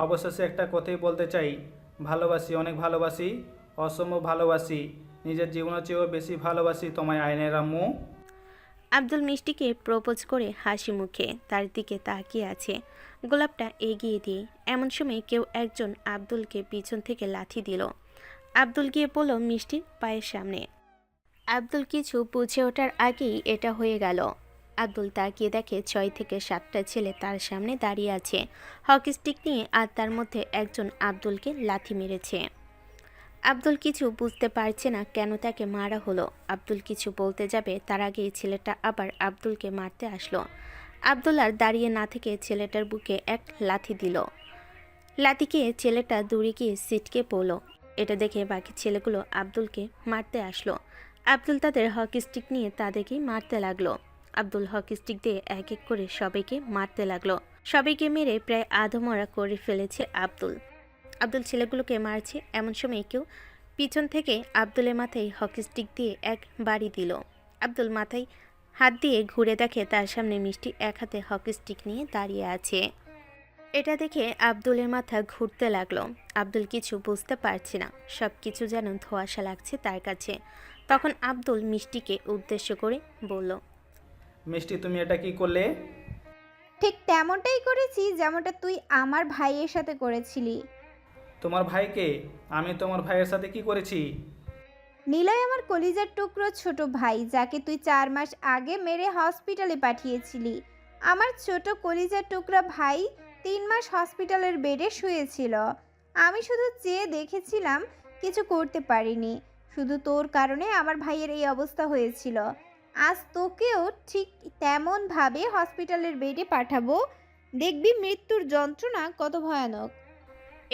অবশেষে একটা কথাই বলতে চাই, ভালোবাসি, অনেক ভালোবাসি, অসম্ভব ভালোবাসি, নিজের জীবনের চেয়েও বেশি ভালোবাসি তোমায় আয়নের আম্মু।
আব্দুল মিষ্টিকে প্রপোজ করে হাসি মুখে তার দিকে তাকিয়ে আছে, গোলাপটা এগিয়ে দিয়ে। এমন সময় কেউ একজন আব্দুলকে পিছন থেকে লাথি দিল। আব্দুল গিয়ে পড়ল মিষ্টির পায়ের সামনে। আব্দুল কিছু বুঝে ওঠার আগেই এটা হয়ে গেল। আব্দুল তাকিয়ে দেখে 6 থেকে 7টা ছেলে তার সামনে দাঁড়িয়ে আছে হকি স্টিক নিয়ে, আর তার মধ্যে একজন আব্দুলকে লাথি মেরেছে। আব্দুল কিছু বুঝতে পারছে না কেন তাকে মারা হলো। আব্দুল কিছু বলতে যাবে, তার আগেই ছেলেটা আবার আব্দুলকে মারতে আসলো। আব্দুল আর দাঁড়িয়ে না থেকে ছেলেটার বুকে এক লাথি দিল। লাথি খেয়ে ছেলেটা দূরে গিয়ে ছিটকে পড়ল। এটা দেখে বাকি ছেলেগুলো আব্দুলকে মারতে আসলো। আব্দুল তাদের হকি স্টিক নিয়ে তাদেরকেই মারতে লাগলো। আব্দুল হকি স্টিক দিয়ে এক এক করে সবাইকে মারতে লাগলো। সবাইকে মেরে প্রায় আধমরা করে ফেলেছে আব্দুল। আব্দুল ছেলেগুলোকে মারছে, এমন সময় কেউ পিছন থেকে আব্দুলের মাথায় হকি স্টিক দিয়ে এক বাড়ি দিল। আব্দুল মাথায় হাত দিয়ে ঘুরে দেখে তার সামনে মিষ্টি এক হাতে হকি স্টিক নিয়ে দাঁড়িয়ে আছে। এটা দেখে আব্দুলের মাথা ঘুরতে লাগলো। আব্দুল কিছু বুঝতে পারছে না, সব কিছু যেন ধোঁয়াশা লাগছে তার কাছে। তখন আব্দুল মিষ্টিকে উদ্দেশ্য করে বলল,
মিষ্টি, তুমি এটা কি করলে?
ঠিক তেমনটাই করেছি যেমনটা তুই আমার ভাইয়ের সাথে করেছিলি।
তোমার ভাইকে? আমি তোমার ভাইয়ের সাথে কি করেছি?
নিলয় আমার কলিজার টুকরো ছোট ভাই, যাকে তুই 4 মাস আগে মেরে হসপিটালে পাঠিয়েছিলি। আমার ছোট কলিজার টুকরা ভাই 3 মাস হসপিটালের বেডে শুয়েছিল। আমি শুধু চেয়ে দেখেছিলাম, কিছু করতে পারিনি। শুধু তোর কারণে আমার ভাইয়ের এই অবস্থা হয়েছিল। আজ তোকেও ঠিক তেমনভাবে হসপিটালের বেডে পাঠাবো, দেখবি মৃত্যুর যন্ত্রণা কত ভয়ানক।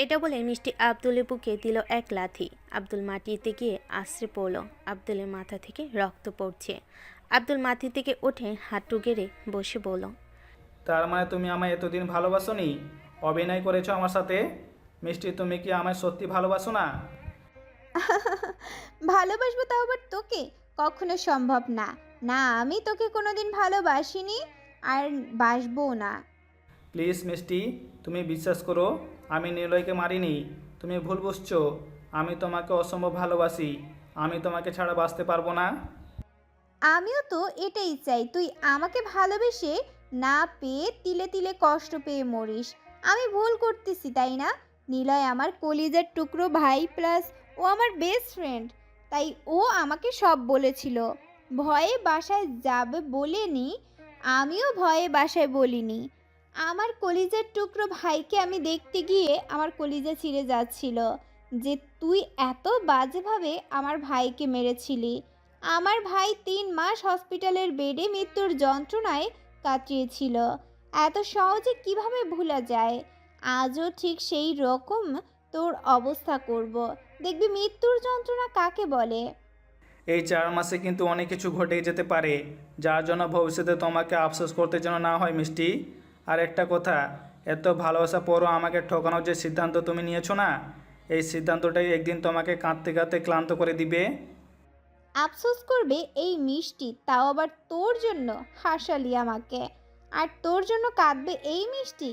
এটা বলে মিষ্টি আব্দুলের বুকে দিল এক লাথি। আব্দুল মাটিতে গিয়ে আশ্রে পড়ল। আব্দুলের মাথা থেকে রক্ত পড়ছে। আব্দুল মাটির থেকে উঠে হাঁটু গেড়ে বসে বলল,
তার মানে তুমি আমায় এতদিন ভালোবাসোনি, অভিনয় করেছো আমার সাথে? মিষ্টি, তুমি কি আমায় সত্যি ভালোবাসো না?
ভালোবাসবো তাও আবার তোকে? কখনো সম্ভব না। না, আমি তোকে কোনোদিন ভালোবাসিনি আর বাসবো না।
প্লিজ মিষ্টি, তুমি বিশ্বাস করো, আমি নিলয়কে মারিনি। তুমি ভুল বুঝছো। আমি তোমাকে অসম্ভব ভালোবাসি। আমি তোমাকে ছাড়া বাঁচতে পারবো না।
আমিও তো এটাই চাই, তুই আমাকে ভালোবেসে না পেয়ে তিলে তিলে কষ্ট পেয়ে মরিস। আমি ভুল করতেছি তাই না? নিলয় আমার কলিজার টুকরো ভাই, প্লাস ও আমার বেস্ট ফ্রেন্ড। তাই ও আমাকে সব বলেছিল। ভয়ে বাসায় যাবে বলেনি, আমিও ভয়ে বাসায় বলিনি। আমার কলিজার টুকরো ভাইকে আমি দেখতে গিয়ে আমার কলিজা ছিঁড়ে যাচ্ছিল যে তুই এত বাজেভাবে আমার ভাইকে মেরেছিলি। আমার ভাই ৩ মাস হসপিটালের বেডে মৃত্যুর যন্ত্রণায় কাটিয়েছিল। এত সহজে কিভাবে ভুলা যায়? আজও ঠিক সেই রকম তোর অবস্থা করব। দেখবি মৃত্যুর যন্ত্রণা কাকে বলে।
এই 4 মাসে কিন্তু অনেক কিছু ঘটে যেতে পারে, যার জন্য ভবিষ্যতে তোমাকে আফসোস করতে যেন না হয় মিষ্টি। আর একটা কথা, এত ভালোবাসা পরও আমাকে ঠকানোর যে সিদ্ধান্ত তুমি নিয়েছো না, এই সিদ্ধান্তটাই একদিন তোমাকে কাঁদতে কাঁদতে ক্লান্ত করে দিবে।
আফসোস করবে এই মিষ্টি, তাও আবার তোর জন্য। হাসালি আমাকে। আর তোর জন্য কাঁদবে এই মিষ্টি?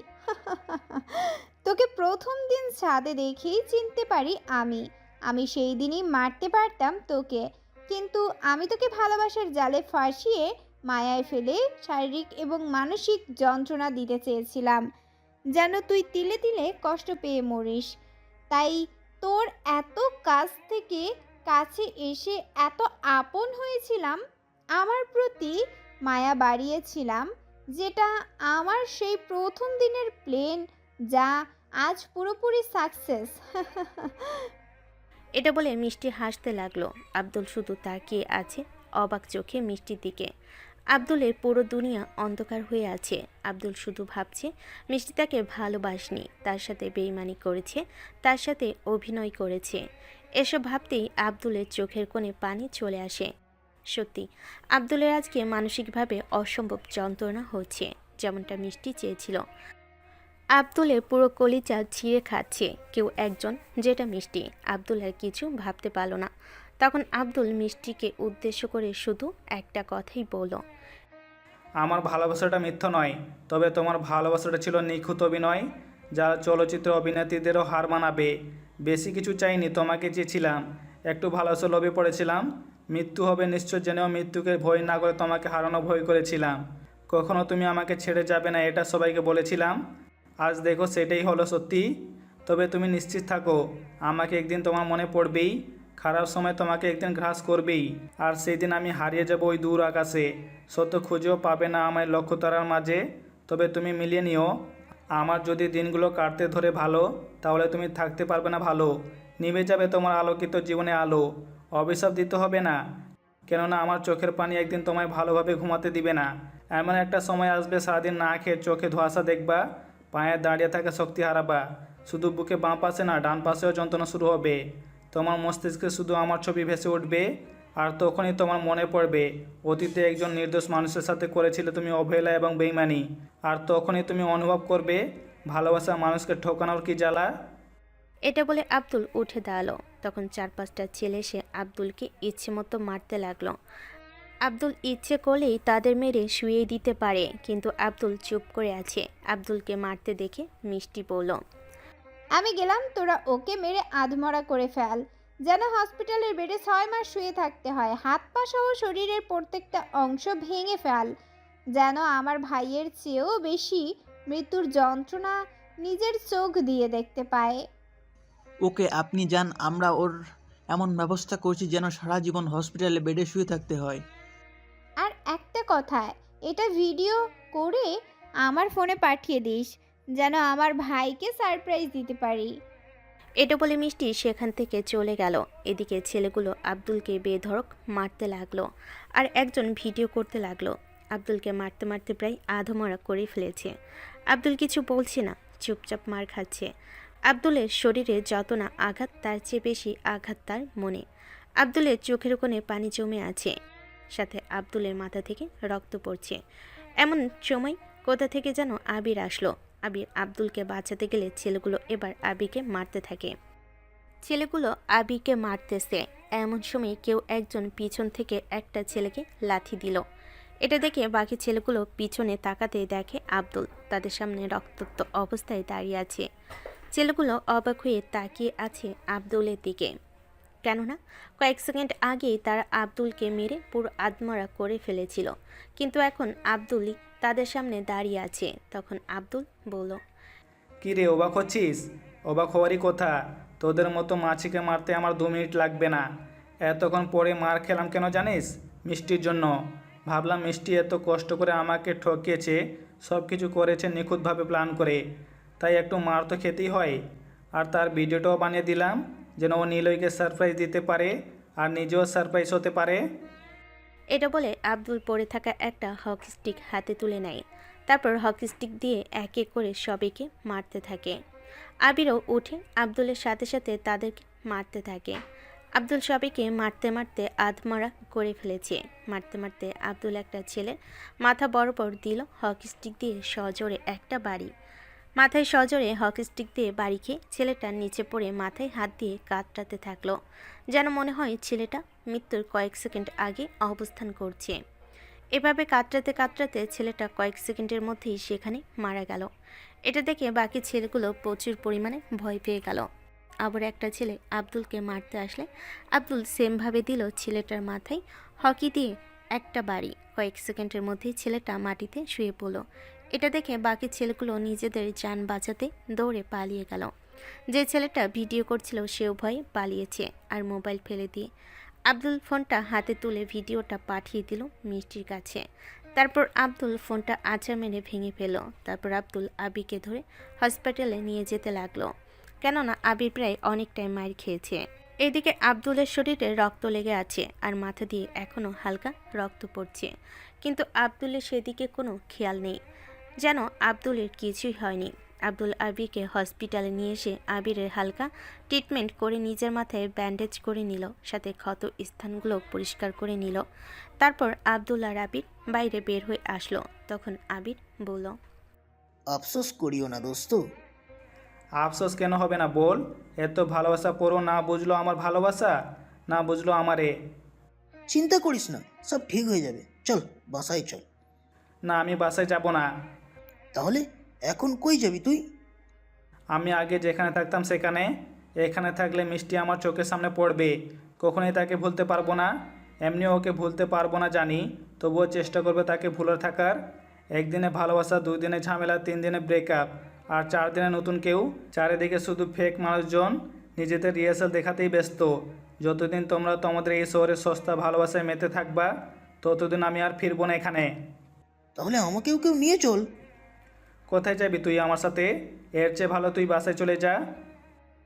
তোকে প্রথম দিন ছাদে দেখেই চিনতে পারি আমি। আমি সেই দিনই মারতে পারতাম তোকে, কিন্তু আমি তোকে ভালোবাসার জালে ফাঁসিয়ে মায়ায় ফেলে শারীরিক এবং মানসিক যন্ত্রণা দিতে চেয়েছিলাম, যেন তুই তিলে তিলে কষ্ট পেয়ে মরিস। তাই তোর এত কাছ থেকে কাছে এসে এত আপন হয়েছিলাম, আমার প্রতি মায়া বাড়িয়েছিলাম, যেটা আমার সেই প্রথম দিনের প্ল্যান, যা আজ পুরোপুরি সাকসেস।
এটা বলে মিষ্টি হাসতে লাগলো। আব্দুল শুধু তাকিয়ে আছে অবাক চোখে মিষ্টির দিকে। আব্দুলের পুরো দুনিয়া অন্ধকার হয়ে আছে। আব্দুল শুধু ভাবছে মিষ্টি তাকে ভালোবাসনি, তার সাথে বেইমানি করেছে, তার সাথে অভিনয় করেছে। এসব ভাবতেই আব্দুলের চোখের কোণে পানি চলে আসে। সত্যি আব্দুলের আজকে মানসিকভাবে অসম্ভব যন্ত্রণা হচ্ছে, যেমনটা মিষ্টি চেয়েছিল। আব্দুলের পুরো কলিজা ছিঁড়ে খাচ্ছে কেউ একজন, যেটা মিষ্টি। আব্দুল আর কিছু ভাবতে পারল না। তখন আব্দুল মিষ্টিকে উদ্দেশ্য করে শুধু একটা কথাই বলল,
আমার ভালোবাসাটা মিথ্যা নয়, তবে তোমার ভালোবাসাটা ছিল নিখুঁত অভিনয়, যা চলচ্চিত্র অভিনেত্রীদেরও হার মানাবে। বেশি কিছু চাইনি, তোমাকে চেয়েছিলাম, একটু ভালোবাসা লোভে পড়েছিলাম। মৃত্যু হবে নিশ্চয় জেনেও মৃত্যুকে ভয় না করে তোমাকে হারানো ভয় করেছিলাম। কখনো তুমি আমাকে ছেড়ে যাবে না, এটা সবাইকে বলেছিলাম। আজ দেখো সেটাই হলো সত্যি। তবে তুমি নিশ্চিত থাকো, আমাকে একদিন তোমার মনে পড়বেই। খারাপ সময় তোমাকে একদিন গ্রাস করবেই। আর সেই দিন আমি হারিয়ে যাব ওই দূর আকাশে। সত্য খুঁজেও পাবে না আমায় লক্ষ্যতারার মাঝে। তবে তুমি মিলিয়ে নিও, আমার যদি দিনগুলো কাটতে ধরে ভালো, তাহলে তুমি থাকতে পারবে না ভালো। নিভে যাবে তোমার আলোকিত জীবনে আলো। অভিশাপ দিতে হবে না, কেননা আমার চোখের পানি একদিন তোমায় ভালোভাবে ঘুমাতে দিবে না। এমন একটা সময় আসবে, সারাদিন না খেয়ে চোখে ধোঁয়াশা দেখবা, পায়ে দাঁড়িয়ে থাকা শক্তি হারাবা। শুধু বুকে বাঁ পাশে না, ডান পাশেও যন্ত্রণা শুরু হবে। তোমার মস্তিষ্কে শুধু আমার ছবি ভেসে উঠবে। আর তখনই তোমার মনে পড়বে অতীতে একজন নির্দোষ মানুষের সাথে করেছিলে তুমি অবহেলা এবং বেইমানি। আর তখনই তুমি অনুভব করবে ভালোবাসা মানুষকে ঠকানোর কি জ্বালা।
এটা বলে আব্দুল উঠে দাঁড়ালো। তখন 4-5টা ছেলে এসে আব্দুলকে ইচ্ছে মতো মারতে লাগলো। আব্দুল ইচ্ছে করলেই তাদের মেরে শুয়ে দিতে পারে, কিন্তু আব্দুল চুপ করে আছে। আব্দুলকে মারতে দেখে মিষ্টি বলল,
আমি গেলাম, তোরা ওকে মেরে আধমরা করে ফেল, যেন হসপিটালের বেডে 6 মাস শুয়ে থাকতে হয়। হাত পা সহ শরীরের প্রত্যেকটা অংশ ভেঙে ফেল, যেন আমার ভাইয়ের চেয়েও বেশি মৃত্যুর যন্ত্রণা নিজের চোখ দিয়ে দেখতে পায়।
ওকে আপনি যান, আমরা ওর এমন ব্যবস্থা করছি যেন সারা জীবন হসপিটালে বেডে শুয়ে থাকতে হয়।
আর একটা কথা, এটা ভিডিও করে আমার ফোনে পাঠিয়ে দিস, যেন আমার ভাইকে সারপ্রাইজ দিতে পারি।
এটা বলে মিষ্টি সেখান থেকে চলে গেল। এদিকে ছেলেগুলো আব্দুলকে বেধড়ক মারতে লাগলো, আর একজন ভিডিও করতে লাগলো। আব্দুলকে মারতে মারতে প্রায় আধমরা করে ফেলেছে। আব্দুল কিছু বলছে না, চুপচাপ মার খাচ্ছে। আব্দুলের শরীরে যত না আঘাত, তার চেয়ে বেশি আঘাত তার মনে। আব্দুলের চোখের কোণে পানি জমে আছে। সাথে আব্দুলের মাথা থেকে রক্ত পড়ছে। এমন সময় কোথা থেকে যেন আবির আসলো। আবির আব্দুলকে বাঁচাতে গেলে ছেলেগুলো এবার আবিকে মারতে থাকে। ছেলেগুলো আবিকে মারতেছে, এমন সময় কেউ একজন পিছন থেকে একটা ছেলেকে লাথি দিল। এটা দেখে বাকি ছেলেগুলো পিছনে তাকাতে দেখে আব্দুল তাদের সামনে রক্তাক্ত অবস্থায় দাঁড়িয়ে আছে। ছেলেগুলো অবাক হয়ে তাকিয়ে আছে আব্দুলের দিকে, কেননা কয়েক সেকেন্ড আগেই তারা আব্দুলকে মেরে পুরো আদমরা করে ফেলেছিল, কিন্তু এখন আব্দুলই তাদের সামনে দাঁড়িয়ে আছে। তখন আব্দুল বলল,
কি রে, অবাক হচ্ছিস? অবাক হওয়ারই কথা। তোদের মতো মাছিকে মারতে আমার 2 মিনিট লাগবে না। এতক্ষণ পরে মার খেলাম কেন জানিস? মিষ্টির জন্য। ভাবলাম মিষ্টি এত কষ্ট করে আমাকে ঠকিয়েছে, সব কিছু করেছে নিখুঁতভাবে প্ল্যান করে, তাই একটু মার তো খেতেই হয়। আর তার ভিডিওটাও বানিয়ে দিলাম যেন ও নিলয়কে সারপ্রাইজ দিতে পারে আর নিজেও সারপ্রাইজ হতে পারে।
এটা বলে আব্দুল পড়ে থাকা একটা হকি স্টিক হাতে তুলে নেয়। তারপর হকি স্টিক দিয়ে এক এক করে সবাইকে মারতে থাকে। আবিরও উঠে আব্দুলের সাথে সাথে তাদেরকে মারতে থাকে। আব্দুল সবাইকে মারতে মারতে আধমরা করে ফেলেছে। মারতে মারতে আব্দুল একটা ছেলের মাথা বরাবর দিল হকি স্টিক দিয়ে সজোরে একটা বাড়ি। মাথায় সজোরে হকি স্টিক দিয়ে বাড়ি খেয়ে ছেলেটার নিচে পড়ে মাথায় হাত দিয়ে কাতরাতে থাকলো, যেন মনে হয় ছেলেটা মৃত্যুর কয়েক সেকেন্ড আগে অবস্থান করছে। এভাবে কাতরাতে কাতরাতে ছেলেটা কয়েক সেকেন্ডের মধ্যেই সেখানে মারা গেল। এটা দেখে বাকি ছেলেগুলো প্রচুর পরিমাণে ভয় পেয়ে গেল। আবার একটা ছেলে আব্দুলকে মারতে আসলে আব্দুল সেমভাবে দিল ছেলেটার মাথায় হকি দিয়ে একটা বাড়ি। কয়েক সেকেন্ডের মধ্যেই ছেলেটা মাটিতে শুয়ে পড়ল। এটা দেখে বাকি ছেলেগুলো নিজেদের যান বাঁচাতে দৌড়ে পালিয়ে গেল। যে ছেলেটা ভিডিও করছিল সেও ভয়ে পালিয়েছে আর মোবাইল ফেলে দিয়ে আব্দুল ফোনটা হাতে তুলে ভিডিওটা পাঠিয়ে দিল মিষ্টির কাছে। তারপর আব্দুল ফোনটা আছাড় মেরে ভেঙে ফেল। তারপর আব্দুল আবিকে ধরে হসপিটালে নিয়ে যেতে লাগলো, কেননা আবির প্রায় অনেকটাই মার খেয়েছে। এদিকে আব্দুলের শরীরে রক্ত লেগে আছে আর মাথা দিয়ে এখনও হালকা রক্ত পড়ছে, কিন্তু আব্দুলের সেদিকে কোনো খেয়াল নেই, যেন আব্দুলের কিছুই হয়নি। আব্দুল আবিরকে হসপিটালে নিয়ে এসে আবিরের হালকা ট্রিটমেন্ট করে নিজের মাথায় ব্যান্ডেজ করে নিল, সাথে ক্ষত স্থানগুলো পরিষ্কার করে নিল। তারপর আব্দুল আর আবির বাইরে বের হয়ে আসলো। তখন আবির বলল,
আফসোস করিও না দোস্ত।
আফসোস কেন হবে না বল? এত ভালোবাসা পড়ো, না বুঝলো আমার ভালোবাসা, না বুঝলো আমারে।
চিন্তা করিস না, সব ঠিক হয়ে যাবে। চল বাসায় চল।
না, আমি বাসায় যাব না।
তাহলে এখন কই যাবি তুই?
আমি আগে যেখানে থাকতাম সেখানে। এখানে থাকলে মিষ্টি আমার চোখের সামনে পড়বে, কখনোই তাকে ভুলতে পারবো না। এমনি ওকে ভুলতে পারবো না জানি, তবুও চেষ্টা করবে তাকে ভুলে থাকার। একদিনে ভালোবাসা, 2 দিনে ঝামেলা, 3 দিনে ব্রেকআপ, আর 4 দিনে নতুন কেউ। চারিদিকে শুধু ফেক মানুষজন নিজেদের রিহার্সাল দেখাতেই ব্যস্ত। যতদিন তোমরা তোমাদের এই শহরের সস্তা ভালোবাসায় মেতে থাকবা, ততদিন আমি আর ফিরবো না এখানে।
তাহলে আমাকেও কেউ নিয়ে চল।
কোথায় যাবি তুই আমার সাথে? এর চেয়ে ভালো তুই বাসায় চলে যা।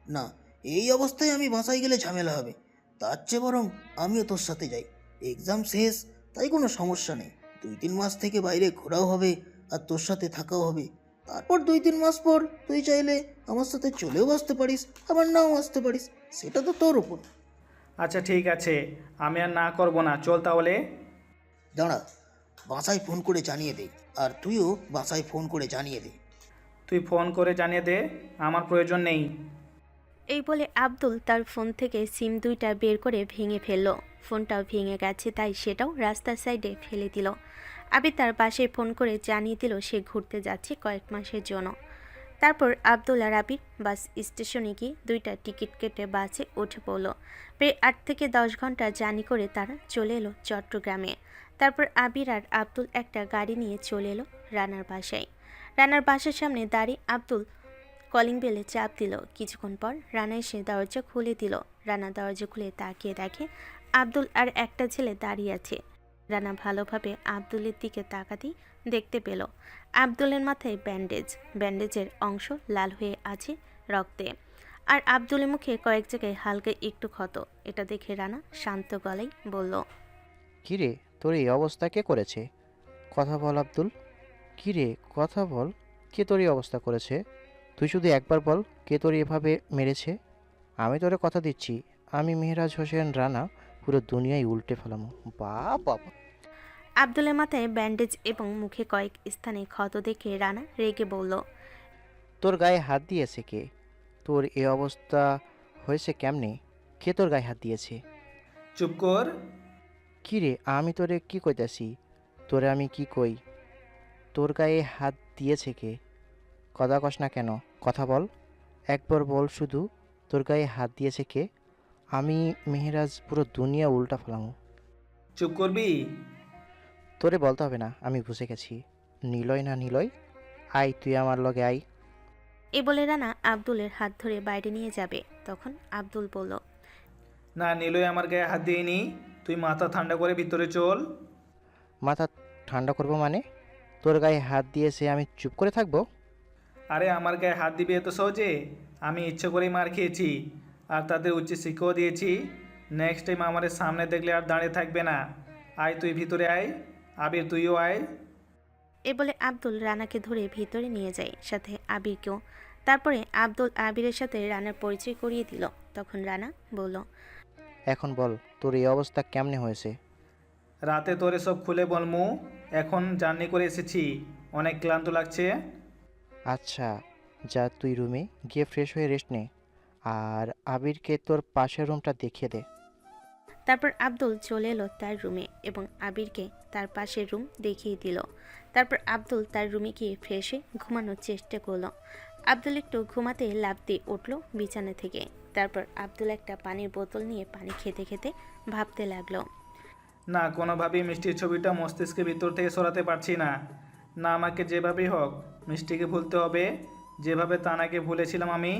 না, এই অবস্থায় আমি বাসায় গেলে ঝামেলা হবে। তার চেয়ে বরং আমিও তোর সাথে যাই। এক্সাম শেষ, তাই কোনো সমস্যা নেই। 2-3 মাস থেকে বাইরে ঘোরাও হবে আর তোর সাথে থাকাও হবে। তারপর 2-3 মাস পর তুই চাইলে আমার সাথে চলেও আসতে পারিস, আবার নাও আসতে পারিস, সেটা তো তোর ওপর।
আচ্ছা ঠিক আছে, আমি আর না করবো না, চল তাহলে।
দাঁড়া, বাসায় ফোন করে জানিয়ে দে। আর তুইও বাসায় ফোন করে জানিয়ে দে।
তুই ফোন করে জানিয়ে দে, আমার প্রয়োজন নেই।
এই বলে আব্দুল তার ফোন থেকে সিম 2টা বের করে ভেঙে ফেলল। ফোনটাও ভেঙে গেছে, তাই সেটাও রাস্তার সাইডে ফেলে দিল। আবির তার বাসায় ফোন করে জানিয়ে দিল সে ঘুরতে যাচ্ছে কয়েক মাসের জন্য। তারপর আব্দুল আর আবির বাস স্টেশনে গিয়ে 2টা টিকিট কেটে বাসে উঠে পড়ল। প্রায় 8 থেকে 10 ঘন্টা জার্নি করে তারা চলে এলো চট্টগ্রামে। তারপর আবির আর আব্দুল একটা গাড়ি নিয়ে চলে এলো রানার বাসায়। রানার বাসার সামনে দাঁড়িয়ে আব্দুল কলিং বেলে চাপ দিল। কিছুক্ষণ পর রানা এসে দরজা খুলে দিল। রানা দরজা খুলে তাকিয়ে দেখে আব্দুল আর একটা ছেলে দাঁড়িয়ে আছে। রানা ভালোভাবে আব্দুলের দিকে তাকাতেই দেখতে পেল আব্দুলের মাথায় ব্যান্ডেজ, ব্যান্ডেজের অংশ লাল হয়ে আছে রক্তে, আর আব্দুলের মুখে কয়েক জায়গায় হালকা একটু ক্ষত। এটা দেখে রানা শান্ত গলায় বলল,
কিরে, তোর এই অবস্থা কে করেছে? কথা বল আব্দুল। কিরে, কথা বল, কে তোর এই অবস্থা করেছে? তুই শুধু একবার বল, কে তোর এভাবে মেরেছে? আমি তোরে কথা দিচ্ছি, আমি মেহরাজ হোসেন রানা পুরো দুনিয়ায় উল্টে ফেলাম। বাবা!
আব্দুলের মাথায় ব্যান্ডেজ এবং মুখে কয়েক স্থানে ক্ষত দেখে রানা রেগে বলল,
তোর গায়ে হাত দিয়েছে কে? তোর এ অবস্থা হয়েছে কেমনে? কে তোর গায়ে হাত দিয়েছে?
চুপ কর।
কি রে, আমি তোরে কি কইতাছি? তোরে আমি কি কই? তোর গায়ে হাত দিয়েছে কে? কথা কস না কেন? কথা বল, একবার বল শুধু, তোর গায়ে হাত দিয়েছে কে? আমি মেহেরাজ পুরো দুনিয়া উল্টা ফেলাম।
চুপ করবি?
তোরে বলতে হবে না, আমি বুঝে গেছি। নিলয় না নিলয়, আয় তুই আমার লগে আয়।
এ বলে রানা আব্দুলের হাত ধরে বাইরে নিয়ে যাবে। তখন আব্দুল বলল,
না, নিলয় আমার গায়ে হাত দিইনি। তুই মাথা ঠান্ডা করে ভিতরে চল।
মাথা ঠান্ডা করবো মানে? তোর গায়ে হাত দিয়েছে, আমি চুপ করে থাকবো?
আরে আমার গায়ে হাত দিবি এত সহজে? আমি ইচ্ছে করেই মার খেয়েছি, আর তাদের উচ্চ শিক্ষাও দিয়েছি। নেক্সট টাইম আমার সামনে দেখলে আর দাঁড়িয়ে থাকবে না। আয় তুই ভিতরে আয়, আবির তুইও আয়।
এ বলে আব্দুল রানাকে ধরে ভিতরে নিয়ে যায়, সাথে আবিরকেও। তারপরে আব্দুল আবিরের সাথে রানার পরিচয় করিয়ে দিল। তখন রানা বলল,
এখন বল, তোর এই অবস্থা কেমনে হয়েছে?
রাতে তোরে সব খুলে বলমু। এখন জার্নি করে এসেছি, অনেক ক্লান্ত লাগছে।
আচ্ছা, যা তুই রুমে গিয়ে ফ্রেশ হয়ে রেস্ট নে, আর আবিরকে তোর পাশের রুমটা দেখিয়ে দে।
তারপর আব্দুল চলে এলো তার রুমে এবং আবিরকে তার পাশের রুম দেখিয়ে দিল। তারপর আব্দুল তার রুমে গিয়ে ফ্রেশ হয়ে ঘুমানোর চেষ্টা করলো। আব্দুল একটু ঘুমাতে লাফ দিয়ে উঠল বিছানা থেকে। তারপর আব্দুল একটা পানির বোতল নিয়ে পানি খেতে খেতে ভাবতে লাগলো,
না, কোনোভাবেই মিষ্টির ছবিটা মস্তিষ্কের ভিতর থেকে সরাতে পারছি না। না, আমাকে যেভাবেই হোক মিষ্টিকে ভুলতে হবে, যেভাবে তানাকে ভুলেছিলাম আমি।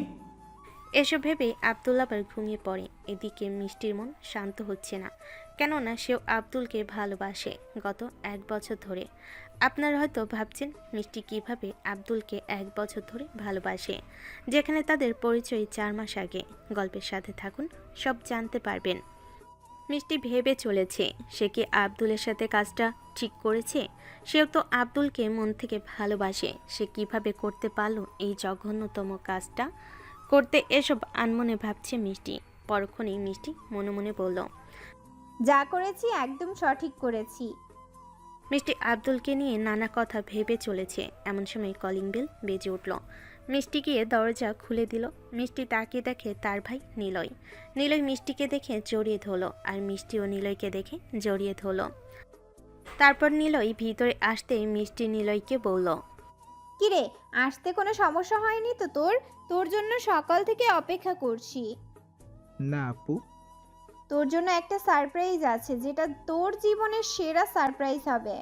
এসব ভেবে আব্দুল আবার ঘুমিয়ে পড়ে। এদিকে মিষ্টির মন শান্ত হচ্ছে না, কেননা সেও আব্দুলকে ভালোবাসে গত 1 বছর ধরে। আপনারা হয়তো ভাবছেন মিষ্টি কিভাবে আব্দুলকে 1 বছর ধরে ভালোবাসে, যেখানে তাদের পরিচয় 4 মাস আগে। গল্পের সাথে থাকুন, সব জানতে পারবেন। মিষ্টি ভেবে চলেছে সে কি আব্দুলের সাথে কাজটা ঠিক করেছে। সেও তো আব্দুলকে মন থেকে ভালোবাসে। সে কিভাবে করতে পারলো এই জঘন্যতম কাজটা করতে? এসব আনমনে ভাবছে মিষ্টি। পরক্ষণেই মিষ্টি মনে মনে বলল,
যা করেছি একদম সঠিক করেছি।
মিষ্টি আব্দুলকে নিয়ে নানা কথা ভেবে চলেছে। এমন সময় কলিং বেল বেজে উঠল। মিষ্টি গিয়ে দরজা খুলে দিল। মিষ্টি তাকিয়ে দেখে তার ভাই নিলয়। নিলয় মিষ্টিকে দেখে জড়িয়ে ধরল, আর মিষ্টিও নিলয়কে দেখে জড়িয়ে ধরল। তারপর নিলয় ভিতরে আসতেই মিষ্টি নিলয়কে বলল,
কিরে, আসতে কোনো সমস্যা হয়নি তো তোর? তোর জন্য সকাল থেকে অপেক্ষা করছি।
না আপু,
তোর জন্য একটা সারপ্রাইজ আছে, যেটা তোর জীবনের সেরা সারপ্রাইজ হবে।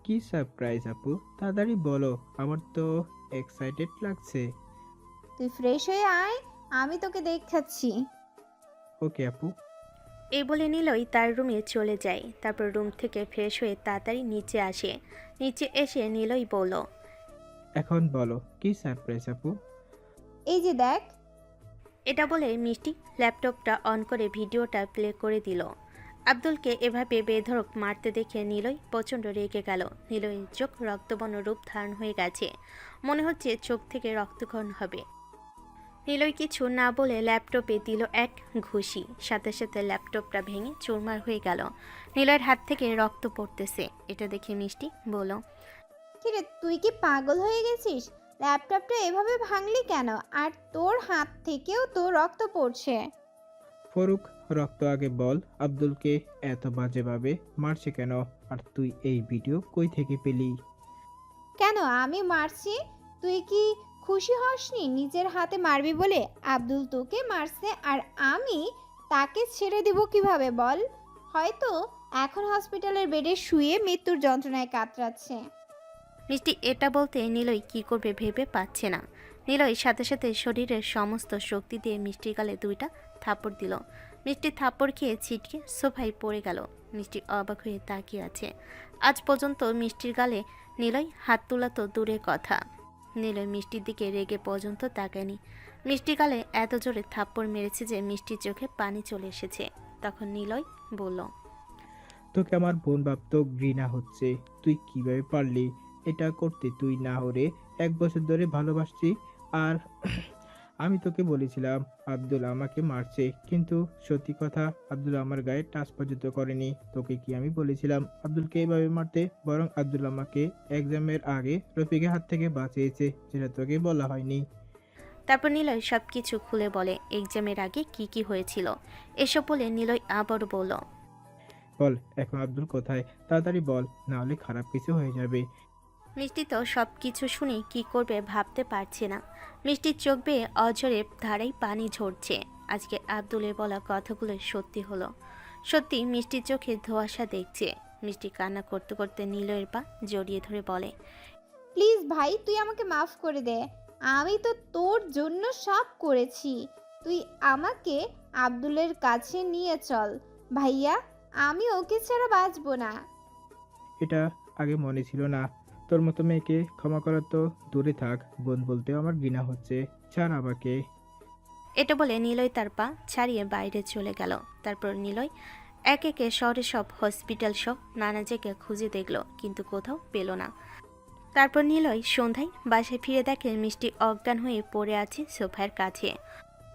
কি সারপ্রাইজ আপু? তাড়াতাড়ি বলো, আমার তো এক্সাইটেড লাগছে।
তুই ফ্রেশ হয়ে আয়, আমি তোকে দেখাচ্ছি।
ওকে আপু।
এই বলে নিলয় তার রুমে চলে যায়। তারপর রুম থেকে ফ্রেশ হয়ে তাড়াতাড়ি নিচে আসে। নিচে এসে নিলয় বলল,
এখন বলো কি সারপ্রাইজ আপু?
এই যে দেখ।
এটা বলে মিষ্টি ল্যাপটপটা অন করে ভিডিওটা প্লে করে দিল। আব্দুলকে এভাবে বেধড়ক মারতে দেখে নিলয় প্রচণ্ড রেগে গেল। নিলয়ের চোখ রক্তবর্ণ রূপ ধারণ হয়ে গেছে, মনে হচ্ছে চোখ থেকে রক্তক্ষরণ হবে। নিলয় কিছু না বলে ল্যাপটপে দিল এক ঘুষি। সাথে সাথে ল্যাপটপটা ভেঙে চুরমার হয়ে গেল। নিলয়ের হাত থেকে রক্ত পড়তেছে। এটা দেখে মিষ্টি বলল,
কিরে, তুই কি পাগল হয়ে গেছিস? ল্যাপটপটা এভাবে ভাঙলি কেন? আর তোর হাত থেকেও তো রক্ত পড়ছে।
ফরুক, রক্ত আগে বল, আব্দুলকে এত বাজেভাবে মারছে কেন? আর তুই এই ভিডিও কই থেকে পেলি?
কেন আমি মারছি? তুই কি খুশি হসনি নিজের হাতে মারবি বলে? আব্দুল তোকে মারছে, আর আমি তাকে ছেড়ে দিব কিভাবে বল? হয়তো এখন হসপিটালের বেডে শুয়ে মৃত্যুর যন্ত্রণায় কাতরাচ্ছে।
মিষ্টি এটা বলতে নিলয় কি করবে ভেবে পাচ্ছে না। নিলয় সাথে সাথে শরীরের সমস্ত শক্তি দিয়ে মিষ্টির গালে 2টা থাপ্পড় দিল। মিষ্টি থাপ্পড় খেয়ে ছিটকে সোফায় পড়ে গেল। মিষ্টি অবাক হয়ে তাকিয়ে আছে। আজ পর্যন্ত মিষ্টির গালে নিলয় হাত তোলা তো দূরের কথা, নিলয় মিষ্টির দিকে রেগে পর্যন্ত তাকায়নি। মিষ্টি গালে এত জোরে থাপ্পড় মেরেছে যে মিষ্টির চোখে পানি চলে এসেছে। তখন নিলয় বলল,
তোকে আমার বোন ভাবতো ঘৃণা হচ্ছে। তুই কিভাবে পারলি এটা করতে? তুই না হরে 1 বছর ধরে ভালোবাসছি, আর আমি তোকে বলেছিলাম আব্দুল আমাকে মারছে, কিন্তু সত্যি কথা আব্দুল আমার গায়ে টাচ পর্যন্ত করেনি। তোকে কি আমি বলেছিলাম আব্দুলকে এভাবে মারতে? বরং আব্দুল আমাকে এক্সামের আগে রফিকের হাত থেকে বাঁচিয়েছে, যেটা তোকে বলা হয়নি।
তারপর নিলয় সব কিছু খুলে বলে এক্সামের আগে কি কি হয়েছিল। এসব বলে নিলয় আবারও বলল,
বল এখন আব্দুল কোথায়, তাড়াতাড়ি বল, না হলে খারাপ কিছু হয়ে যাবে।
মিষ্টি তো সব কিছু শুনে কি করবে ভাবতে পারছে না। মিষ্টির চোখ বেয়ে অঝরে ধারাই পানি ঝরছে। আজকে আব্দুলের বলা কথাগুলো সত্যি হলো। সত্যি মিষ্টির চোখে ধোঁয়াশা দেখছে। মিষ্টি কান্না করতে করতে নিলয়ের পা জড়িয়ে ধরে বলে,
প্লিজ ভাই, তুই আমাকে মাফ করে দে। আমি তো তোর জন্য সব করেছি। তুই আমাকে আব্দুলের কাছে নিয়ে চল ভাইয়া, আমি ওকে ছাড়া বাঁচবো না।
এটা আগে মনে ছিল না। তোর মতো মেয়েকে ক্ষমা করা তো দূরে থাক, বোন বলতেও আমার ঘৃণা হচ্ছে। ছাড় আমাকে।
এটা বলে নিলয় তার পা ছাড়িয়ে বাইরে চলে গেল। তারপর নিলয় এক একে শহরে সব হসপিটাল সহ নানা জায়গায় খুঁজে দেখল, কিন্তু কোথাও পেল না। তারপর নিলয় সন্ধ্যায় বাসায় ফিরে দেখে মিষ্টি অজ্ঞান হয়ে পড়ে আছে সোফার কাছে।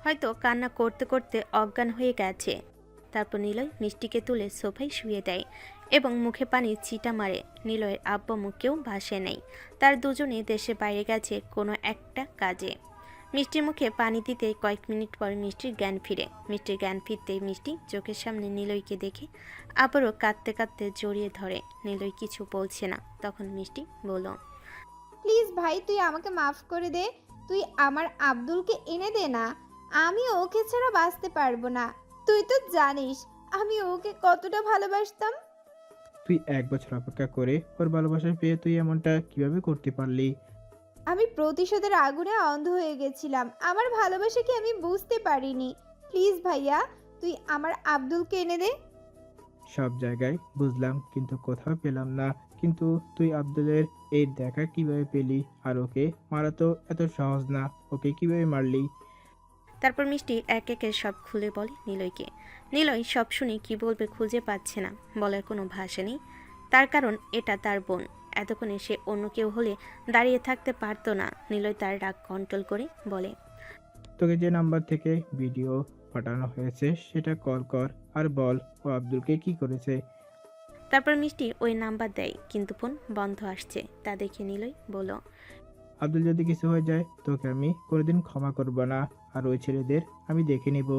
হয়তো কান্না করতে করতে অজ্ঞান হয়ে গেছে। তারপর নিলয় মিষ্টিকে তুলে সোফায় শুয়ে দেয় এবং মুখে পানি ছিটা মারে। নিলয়ের আব্বা মুখেও ভাসে নেই। তার দুজনে দেশে বাইরে গেছে কোনো একটা কাজে। মিষ্টির মুখে পানি দিতে কয়েক মিনিট পর মিষ্টির জ্ঞান ফিরে। মিষ্টির জ্ঞান ফিরতেই মিষ্টি চোখের সামনে নিলয়কে দেখে আবারও কাঁদতে কাঁদতে জড়িয়ে ধরে। নিলয় কিছু বলছে না। তখন মিষ্টি বলল,
প্লিজ ভাই, তুই আমাকে মাফ করে দে। তুই আমার আব্দুলকে এনে দে না। আমি ওকে ছাড়া বাঁচতে পারবো না। তুই তো জানিস আমি ওকে কতটা ভালোবাসতাম।
তুই 1 বছর অপেক্ষা করে ওর ভালোবাসা পেয়ে তুই এমনটা কিভাবে করতে পারলি?
আমি প্রতিশোধের আগুনে অন্ধ হয়ে গেছিলাম। আমার ভালোবাসাকে আমি বুঝতে পারিনি। প্লিজ ভাইয়া, তুই আমার আব্দুলকে এনে দে।
সব জায়গায় বুঝলাম, কিন্তু কোথাও পেলাম না। কিন্তু তুই আব্দুলের এই দেখা কিভাবে পেলি? আর ওকে মারা তো এত সহজ না, ওকে কিভাবে মারলি?
তারপর মিষ্টি এক একে সব খুলে বলে নিলয়কে। নিলয় সব শুনে কি বলবে খুঁজে পাচ্ছে না। বলার কোনো ভাষা নেই। তার কারণ এটা তার বোন। এতক্ষণে সে অন্য কেউ হলে দাঁড়িয়ে থাকতে পারতো না। নিলয় তার রাগ কন্ট্রোল করে বলে,
তোকে যে নাম্বার থেকে ভিডিও পাঠানো হয়েছে সেটা কল কর আর বল ও আব্দুলকে কি করেছে।
তারপর মিষ্টি ওই নাম্বার দেয়, কিন্তু ফোন বন্ধ আসছে। তা দেখে নিলয় বলল,
আব্দুল যদি কিছু হয়ে যায় তোকে আমি কোনোদিন ক্ষমা করব না, আর ওই ছেলেদের আমি দেখে নিব।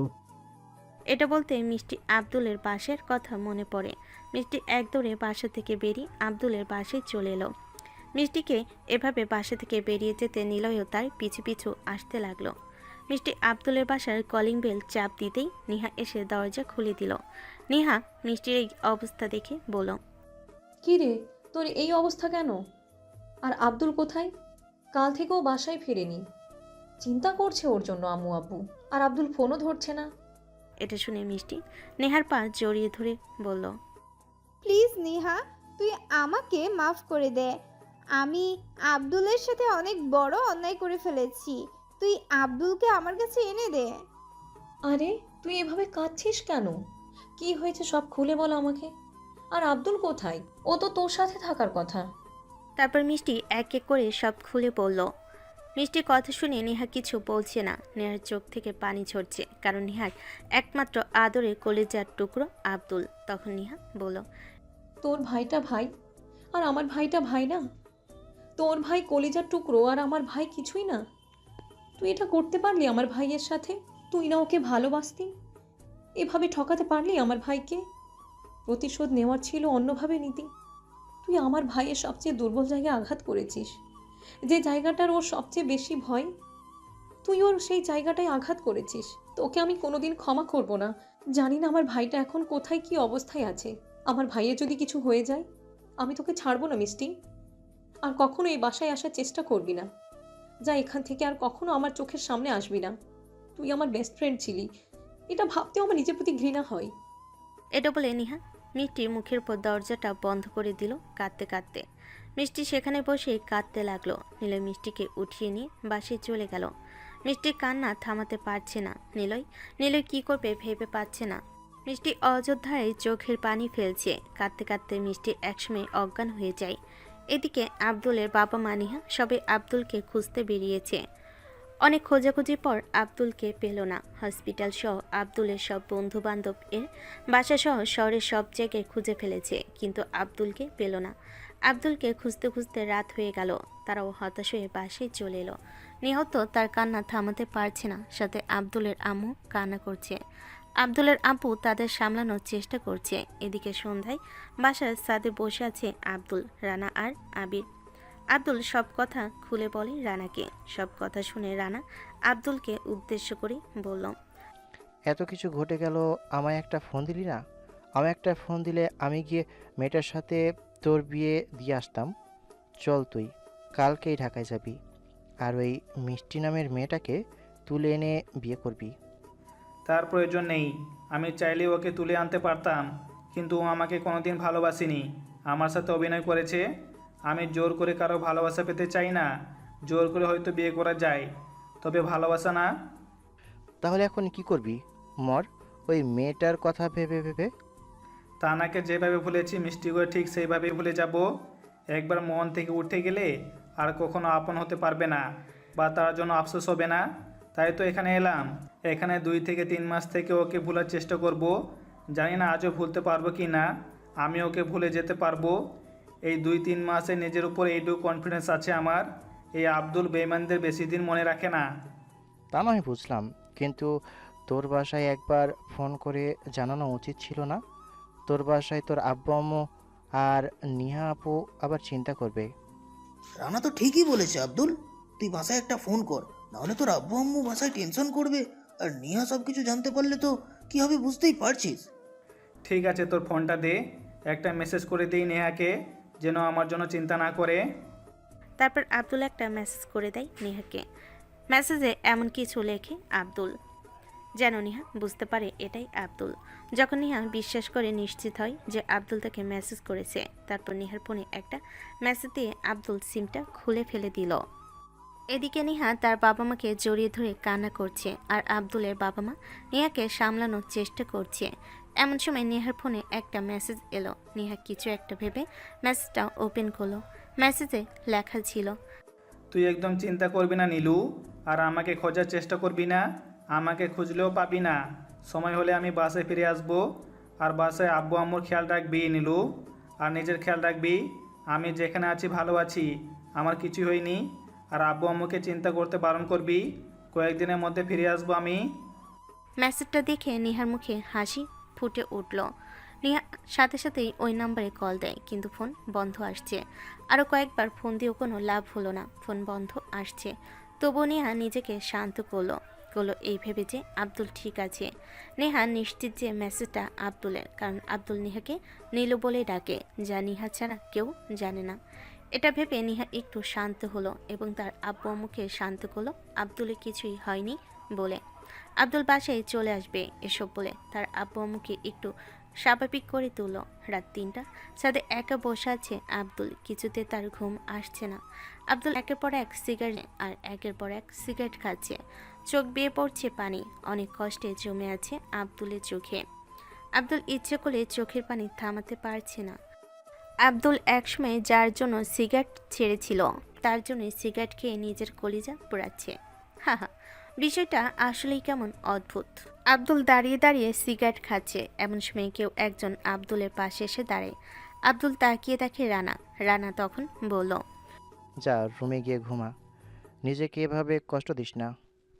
এটা বলতে মিষ্টি আব্দুলের বাসের কথা মনে পড়ে। মিষ্টি এক দৌড়ে বাসা থেকে বেরিয়ে আব্দুলের বাসায় চলে এলো। মিষ্টিকে এভাবে বাসা থেকে বেরিয়ে যেতে নিলয়ও তার পিছু পিছু আসতে লাগলো। মিষ্টি আব্দুলের বাসার কলিং বেল চাপ দিতেই নিহা এসে দরজা খুলে দিল। নিহা মিষ্টির এই অবস্থা দেখে বলল,
কি রে, তোর এই অবস্থা কেন? আর আব্দুল কোথায়? কাল থেকেও বাসায় ফেরেনি। চিন্তা করছে ওর জন্য আম্মু আব্বু। আর আব্দুল ফোনও ধরছে না।
এটা শুনে মিষ্টি নেহার পা জড়িয়ে ধরে বলল,
প্লিজ নিহা, তুই আমাকে মাফ করে দে। আমি আব্দুলের সাথে অনেক বড় অন্যায় করে ফেলেছি। তুই আব্দুলকে আমার কাছে এনে দে।
আরে তুই এভাবে কাঁদছিস কেন? কি হয়েছে সব খুলে বল আমাকে। আর আব্দুল কোথায়? ও তো তোর সাথে থাকার কথা।
তারপর মিষ্টি এক এক করে সব খুলে বলল। মিষ্টির কথা শুনে নেহা কিছু বলছে না। নেহার চোখ থেকে পানি ঝরছে, কারণ নেহার একমাত্র আদরের কলেজার টুকরো আব্দুল। তখন নেহা বলল,
তোর ভাইটা ভাই আর আমার ভাইটা ভাই না? তোর ভাই কলিজার টুকরো আর আমার ভাই কিছুই না? তুই এটা করতে পারলি আমার ভাইয়ের সাথে? তুই না ওকে ভালোবাসতি? এভাবে ঠকাতে পারলি আমার ভাইকে? প্রতিশোধ নেওয়ার ছিল অন্যভাবে নিতি। তুই আমার ভাইয়ের সবচেয়ে দুর্বল জায়গায় আঘাত করেছিস, যে জায়গাটার ওর সবচেয়ে বেশি ভয়। তুই ওর সেই জায়গাটায় আঘাত করেছিস। তোকে আমি কোনোদিন ক্ষমা করব না। জানি না আমার ভাইটা এখন কোথায় কি অবস্থায় আছে। আমার ভাইয়ের যদি কিছু হয়ে যায় আমি তোকে ছাড়বো না মিষ্টি। আর কখনো এই বাসায় আসার চেষ্টা করবি না। যা এখান থেকে, আর কখনো আমার চোখের সামনে আসবি না। তুই আমার বেস্ট ফ্রেন্ড ছিলি, এটা ভাবতেও আমার নিজের প্রতি ঘৃণা হয়।
এটা বলে নেহা মিষ্টির মুখের উপর দরজাটা বন্ধ করে দিল কাঁদতে কাঁদতে। মিষ্টি সেখানে বসে কাঁদতে লাগলো। নিলয় মিষ্টিকে উঠিয়ে নিয়ে বাসে চলে গেল। মিষ্টির কান্না থামাতে পারছে না। নিলয় কি করবে ভেবে পাচ্ছে না। মিষ্টি অযোধ্যায় চোখের পানি ফেলছে। কাঁদতে কাঁদতে মিষ্টি একসময় অজ্ঞান হয়ে যায়। এদিকে আব্দুলের বাবা মা নিহা সবে আব্দুলকে খুঁজতে বেরিয়েছে। অনেক খোঁজাখুঁজির পর আব্দুলকে পেল না। হসপিটাল সহ আব্দুলের সব বন্ধু বান্ধব এর বাসা সহ শহরের সব জায়গায় খুঁজে ফেলেছে, কিন্তু আব্দুলকে পেল না। আব্দুলকে খুঁজতে খুঁজতে রাত হয়ে গেল। তারাও হতাশ হয়ে বাসায় চলে এলো। নিহত তার কান্না থামাতে পারছে না, সাথে আব্দুলের আম্মু কান্না করছে। আব্দুলের আব্বু তাদের সামলানোর চেষ্টা করছে। এদিকে সন্ধ্যায় বাসার ছাদে বসে আছে আব্দুল, রানা আর আবির। আব্দুল সব কথা খুলে বলে রানাকে। সব কথা শুনে রানা আব্দুলকে উদ্দেশ্য করে বলল,
এত কিছু ঘটে গেল, আমায় একটা ফোন দিলি না? আমায় একটা ফোন দিলে আমি গিয়ে মেয়েটার সাথে তোর বিয়ে দিয়ে আসতাম। চল, তুই কালকেই ঢাকায় যাবি, আর ওই মিষ্টি নামের মেয়েটাকে তুলে এনে বিয়ে করবি।
তার প্রয়োজন নেই। আমি চাইলে ওকে তুলে আনতে পারতাম, কিন্তু ও আমাকে কোনোদিন ভালোবাসেনি। আমার সাথে অভিনয় করেছে। আমি জোর করে কারো ভালোবাসা পেতে চাই না। জোর করে হয়তো বিয়ে করা যায়, তবে ভালোবাসা না।
তাহলে এখন কি করবি? মর ওই মেয়েটার কথা ভেবে ভেবে।
তানাকে যেভাবে ভুলেছি মিষ্টিকে ঠিক সেইভাবেই ভুলে যাব। একবার মন থেকে উঠে গেলে আর কখনো আপন হতে পারবে না, বা তার জন্য আফসোস হবে না। তাই তো এখানে এলাম। এখানে 2 থেকে 3 মাস থেকে ওকে ভুলার চেষ্টা করব। জানি না আজও ভুলতে পারবো কি না। আমি ওকে ভুলে যেতে পারবো। এই 2-3 মাসে নিজের উপর এইটুকু কনফিডেন্স আছে আমার। এই আব্দুল বেঈমানদের বেশি দিন মনে রাখে না।
তা নয় বুঝলাম, কিন্তু তোর বাসায় একবার ফোন করে জানানো উচিত ছিল না? তোর বাসায় তোর আব্বু আম্মু আর নিহা আপু আবার চিন্তা করবে।
রানা তো ঠিকই বলেছে আব্দুল, তুই বাসায় একটা ফোন কর, নাহলে তোর আব্বু আম্মু বাসায় টেনশন করবে। আর নেহা সব কিছু জানতে পারলে তো কি হবে বুঝতেই পারছিস।
ঠিক আছে, তোর ফোনটা দে। একটা মেসেজ করে দিই নেহাকে, যেন আমার জন্য চিন্তা না করে।
তারপর আব্দুল একটা মেসেজ করে দেয় নেহাকে। মেসেজে এমন কিছু লেখে আব্দুল যেন নেহা বুঝতে পারে এটাই আব্দুল। যখন নেহা বিশ্বাস করে নিশ্চিত হয় যে আব্দুল তাকে মেসেজ করেছে, তারপর নেহার ফোনে একটা মেসেজ দিয়ে আব্দুল সিমটা খুলে ফেলে দিল। এদিকে নেহা তার বাবা মাকে জড়িয়ে ধরে কান্না করছে, আর আব্দুলের বাবা মা নেহাকে সামলানোর চেষ্টা করছে। এমন সময় নেহার ফোনে একটা মেসেজ এলো। নেহা কিছু একটা ভেবে মেসেজটা ওপেন করলো। মেসেজে লেখা ছিল,
তুই একদম চিন্তা করবি না নীলু, আর আমাকে খোঁজার চেষ্টা করবি না। আমাকে খুঁজলেও পাবি না। সময় হলে আমি বাসায় ফিরে আসবো। আর বাসায় আব্বু আম্মুর খেয়াল রাখবি নীলু, আর নিজের খেয়াল রাখবি। আমি যেখানে আছি ভালো আছি, আমার কিছু হয়নি। আর আব্বু আম্মুকে চিন্তা করতে বারণ করবি। কয়েকদিনের মধ্যে ফিরে আসবো আমি।
মেসেজটা দেখে নেহার মুখে হাসি ফুটে উঠল। নেহা সাথে সাথেই ওই নাম্বারে কল দেয়, কিন্তু ফোন বন্ধ আসছে। আরও কয়েকবার ফোন দিয়েও কোনো লাভ হলো না, ফোন বন্ধ আসছে। তবুও নেহা নিজেকে শান্ত করলো এই ভেবে যে আব্দুল ঠিক আছে। নেহা নিশ্চিত যে মেসেজটা আব্দুলের, কারণ আব্দুল নেহাকে নীলু বলে ডাকে, যা নেহা ছাড়া কেউ জানে না। এটা ভেবে নেহা একটু শান্ত হলো এবং তার আব্বু আম্মুকে শান্ত করলো আব্দুলের কিছুই হয়নি বলে। আব্দুল বাসায় চলে আসবে এসব বলে তার আব্বু আম্মুকে একটু স্বাভাবিক করে তুলল। রাত 3টা, ছাদে একা বসে আছে আব্দুল। কিছুতে তার ঘুম আসছে না। আব্দুল একের পর এক সিগারেট আর একের পর এক সিগারেট খাচ্ছে। চোখ বেয়ে পড়ছে পানি। অনেক কষ্টে জমে আছে আব্দুলের চোখে। আব্দুল ইচ্ছে করে চোখের পানি থামাতে পারছে না। আব্দুল একসময় যার জন্য সিগারেট ছেড়েছিল, তার জন্য সিগারেট খেয়ে নিজের কলিজা পোড়াচ্ছে। হা হা, বিষয়টা আসলেই কেমন অদ্ভুত। আব্দুল দাঁড়িয়ে দাঁড়িয়ে সিগারেট খাচ্ছে। এমন সময় কেউ একজন আব্দুলের পাশে এসে দাঁড়ায়। আব্দুল তাকিয়ে দেখে রানা। রানা তখন বলল,
যা রুমে গিয়ে ঘুমা, নিজেকে এভাবে কষ্ট দিস না।